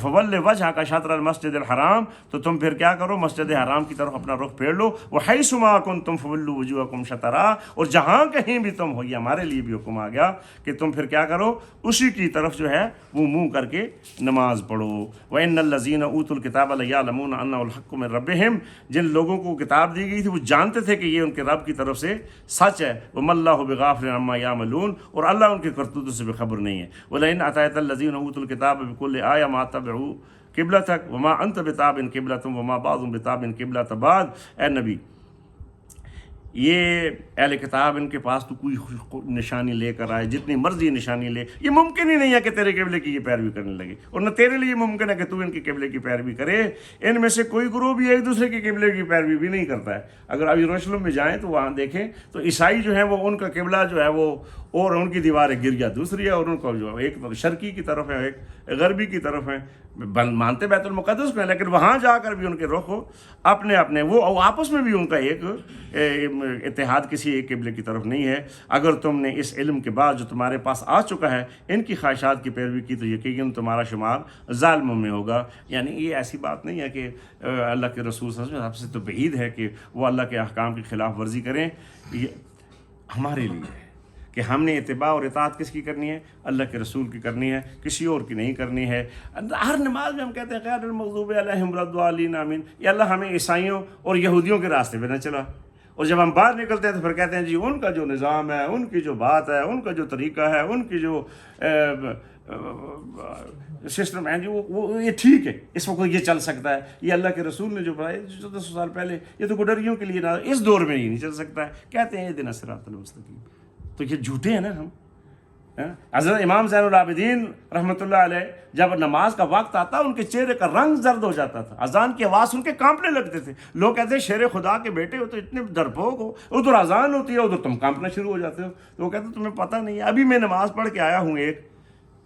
فول وجہ کا شطر المسجد الحرام، تو تم پھر کیا کرو، مسجد حرام کی طرف اپنا رخ پھیر لو، وحیث ما کنتم فولوا وجوہکم شطرا، اور جہاں کہیں بھی تم ہو، یہ ہمارے لیے بھی حکم آ گیا کہ تم پھر کیا کرو، اسی کی طرف جو ہے وہ منہ کر کے نماز پڑھو۔ وَإِنَّ الَّذِينَ أُوتُوا الْكِتَابَ لَيَعْلَمُونَ أَنَّهُ الْحَقُّ مِنْ رَبِّهِمْ، جن لوگوں کو کتاب دی گئی تھی وہ جانتے تھے کہ یہ ان کے رب کی طرف سے سچ ہے، وَمَا اللَّهُ بِغَافِلٍ عَمَّا يَعْمَلُونَ، اور اللہ ان کے کرتوتوں سے بے خبر نہیں ہے۔ وَلَئِنْ أَتَيْتَ الَّذِينَ أُوتُوا الْكِتَابَ بِكُلِّ آيَةٍ مَا اتَّبَعُوا قِبْلَتَكَ وَمَا أَنْتَ بِتَابِعٍ قِبْلَتَهُمْ وَمَا بَعْضُهُمْ بِتَابِعٍ قِبْلَةَ بَعْضٍ۔ اے نبی، یہ اہل کتاب ان کے پاس تو کوئی نشانی لے کر آئے، جتنی مرضی نشانی لے، یہ ممکن ہی نہیں ہے کہ تیرے قبلے کی یہ پیروی کرنے لگے، اور نہ تیرے لیے ممکن ہے کہ تو ان کے قبلے کی پیروی کرے۔ ان میں سے کوئی گروہ بھی ایک دوسرے کے قبلے کی پیروی بھی نہیں کرتا ہے۔ اگر اب یروشلم میں جائیں تو وہاں دیکھیں تو عیسائی جو ہیں وہ ان کا قبلہ جو ہے وہ، اور ان کی دیوار گرجا دوسری ہے، اور ان کو جو ایک شرقی کی طرف ہے، ایک غربی کی طرف ہے، مانتے بیت المقدس کو ہیں، لیکن وہاں جا کر بھی ان کے رخ ہو اپنے اپنے، وہ آپس میں بھی ان کا ایک اتحاد کسی ایک قبلے کی طرف نہیں ہے۔ اگر تم نے اس علم کے بعد جو تمہارے پاس آ چکا ہے ان کی خواہشات کی پیروی کی تو یقیناً تمہارا شمار ظالموں میں ہوگا۔ یعنی یہ ایسی بات نہیں ہے کہ اللہ کے رسول صلی اللہ علیہ وسلم سے تو بعید ہے کہ وہ اللہ کے احکام کی خلاف ورزی کریں۔ یہ ہمارے لیے ہے کہ ہم نے اتباع اور اطاعت کس کی کرنی ہے، اللہ کے رسول کی کرنی ہے، کسی اور کی نہیں کرنی ہے۔ ہر نماز میں ہم کہتے ہیں غیر المغضوب علیہم ولا الضالین آمین، یا اللہ ہمیں عیسائیوں اور یہودیوں کے راستے پہ نہ چلا، اور جب ہم باہر نکلتے ہیں تو پھر کہتے ہیں جی ان کا جو نظام ہے، ان کی جو بات ہے، ان کا جو طریقہ ہے، ان کی جو سسٹم ہے، وہ یہ ٹھیک ہے، اس وقت یہ چل سکتا ہے۔ یہ اللہ کے رسول نے جو بتایا 1400 سال پہلے، یہ تو گڈریوں کے لیے نہ، اس دور میں ہی نہیں چل سکتا ہے۔ کہتے ہیں اہدنا الصراط المستقیم، تو یہ جھوٹے ہیں نا ہم۔ حضرت امام زین العابدین رحمۃ اللہ علیہ جب نماز کا وقت آتا ان کے چہرے کا رنگ زرد ہو جاتا تھا، اذان کی آواز سن کے کانپنے لگتے تھے۔ لوگ کہتے ہیں شیر خدا کے بیٹے ہو تو اتنے ڈرپوک ہو، ادھر اذان ہوتی ہے ادھر تم کانپنا شروع ہو جاتے ہو۔ تو وہ کہتے ہیں تمہیں پتہ نہیں ہے، ابھی میں نماز پڑھ کے آیا ہوں ایک،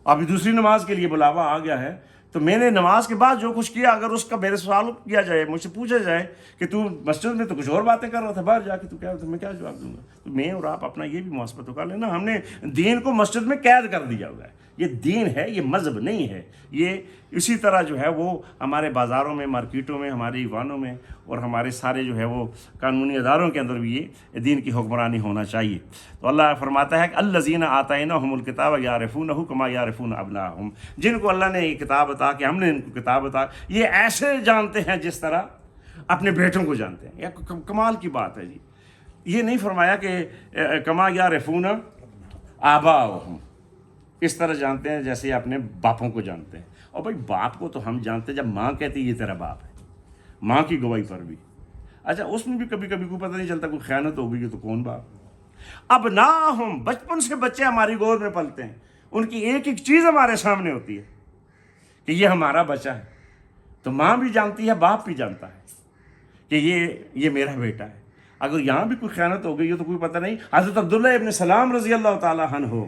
ابھی دوسری نماز کے لیے بلاوا آ گیا ہے، تو میں نے نماز کے بعد جو کچھ کیا اگر اس کا میرے سوال کیا جائے، مجھ سے پوچھا جائے کہ تو مسجد میں تو کچھ اور باتیں کر رہا تھا، باہر جا کے تو کیا، تو میں کیا جواب دوں گا؟ تو میں اور آپ اپنا یہ بھی محاسبہ تو کر لینا، ہم نے دین کو مسجد میں قید کر دیا ہوا ہے۔ یہ دین ہے، یہ مذہب نہیں ہے۔ یہ اسی طرح جو ہے وہ ہمارے بازاروں میں، مارکیٹوں میں، ہمارے ایوانوں میں اور ہمارے سارے جو ہے وہ قانونی اداروں کے اندر بھی یہ دین کی حکمرانی ہونا چاہیے۔ تو اللہ فرماتا ہے کہ الذین آتیناہم الکتاب یعرفونہ کما یعرفون ابناءہم، جن کو اللہ نے یہ کتاب عطا کہ ہم نے ان کو کتاب عطا، یہ ایسے جانتے ہیں جس طرح اپنے بیٹوں کو جانتے ہیں۔ یہ کمال کی بات ہے جی۔ یہ نہیں فرمایا کہ کما یعرفون آباءہم، اس طرح جانتے ہیں جیسے اپنے باپوں کو جانتے ہیں۔ اور بھائی باپ کو تو ہم جانتے ہیں جب ماں کہتی ہے یہ تیرا باپ ہے، ماں کی گواہی پر بھی۔ اچھا اس میں بھی کبھی کبھی کوئی پتہ نہیں چلتا، کوئی خیانت ہو گئی تو کون باپ؟ ابناہم، بچپن سے بچے ہماری گود میں پلتے ہیں، ان کی ایک ایک چیز ہمارے سامنے ہوتی ہے کہ یہ ہمارا بچہ ہے، تو ماں بھی جانتی ہے، باپ بھی جانتا ہے کہ یہ میرا بیٹا ہے۔ اگر یہاں بھی کوئی خیانت ہو گئی ہو تو کوئی پتہ نہیں۔ حضرت عبداللہ ابن سلام رضی اللہ تعالیٰ عنہ ہو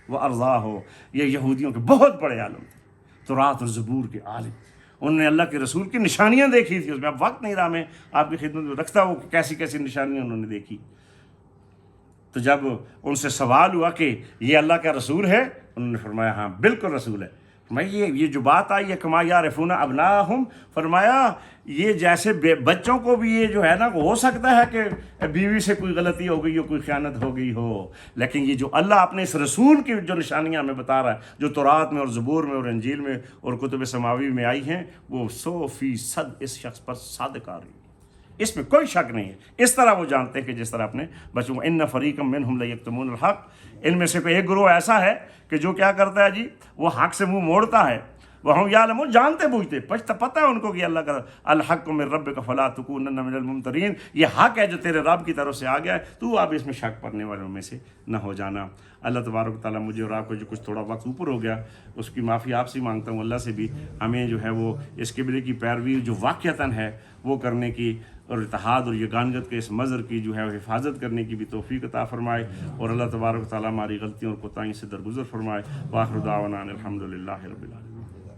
وہ ارضا ہو، یہ یہودیوں کے بہت بڑے عالم تھے، تورات اور زبور کے عالم، انہوں نے اللہ کے رسول کی نشانیاں دیکھی تھی۔ اس میں اب وقت نہیں رہا میں آپ کی خدمت میں رکھتا ہوں کہ کیسی کیسی نشانیاں انہوں نے دیکھی۔ تو جب ان سے سوال ہوا کہ یہ اللہ کا رسول ہے، انہوں نے فرمایا ہاں بالکل رسول ہے۔ فرمایا یہ جو بات آئی ہے کما یعرفون ابناءہم، فرمایا یہ جیسے بچوں کو بھی یہ جو ہے نا ہو سکتا ہے کہ بیوی سے کوئی غلطی ہو گئی ہو، کوئی خیانت ہو گئی ہو، لیکن یہ جو اللہ اپنے اس رسول کی جو نشانیاں ہمیں بتا رہا ہے، جو تورات میں اور زبور میں اور انجیل میں اور کتب سماوی میں آئی ہیں، وہ 100% اس شخص پر صادق آ رہی ہے۔ اس میں کوئی شک نہیں ہے. اس طرح وہ جانتے ہیں کہ جس طرح اپنے بچوں کو ان فریقا منہم لیکتمون الحق، ان میں سے کوئی ایک گروہ ایسا ہے کہ جو کیا کرتا ہے جی، وہ حق سے منہ موڑتا ہے. وہ ہم یعلمون، جانتے بوجھتے، پتہ ہے ان کو کہ اللہ کا الحق من ربک فلا تکونن من الممترین، یہ حق ہے جو تیرے رب کی طرف سے آ گیا ہے، تو اب اس میں شک کرنے والوں میں سے نہ ہو جانا. اللہ تبارک تعالیٰ مجھے اور آپ کو جو کچھ تھوڑا وقت اوپر ہو گیا اس کی معافی آپ سے مانگتا ہوں، اللہ سے بھی ہمیں جو ہے وہ اس قبلے کی پیروی جو واقعتاً ہے وہ کرنے کی، اور اتحاد اور یگانگت کے اس مظہر کی جو ہے وہ حفاظت کرنے کی بھی توفیق عطا فرمائے، اور اللہ تبارک تعالیٰ ہماری غلطیوں اور کوتاہیوں سے درگزر فرمائے. وآخر دعوانا ان الحمد للہ رب العالمین.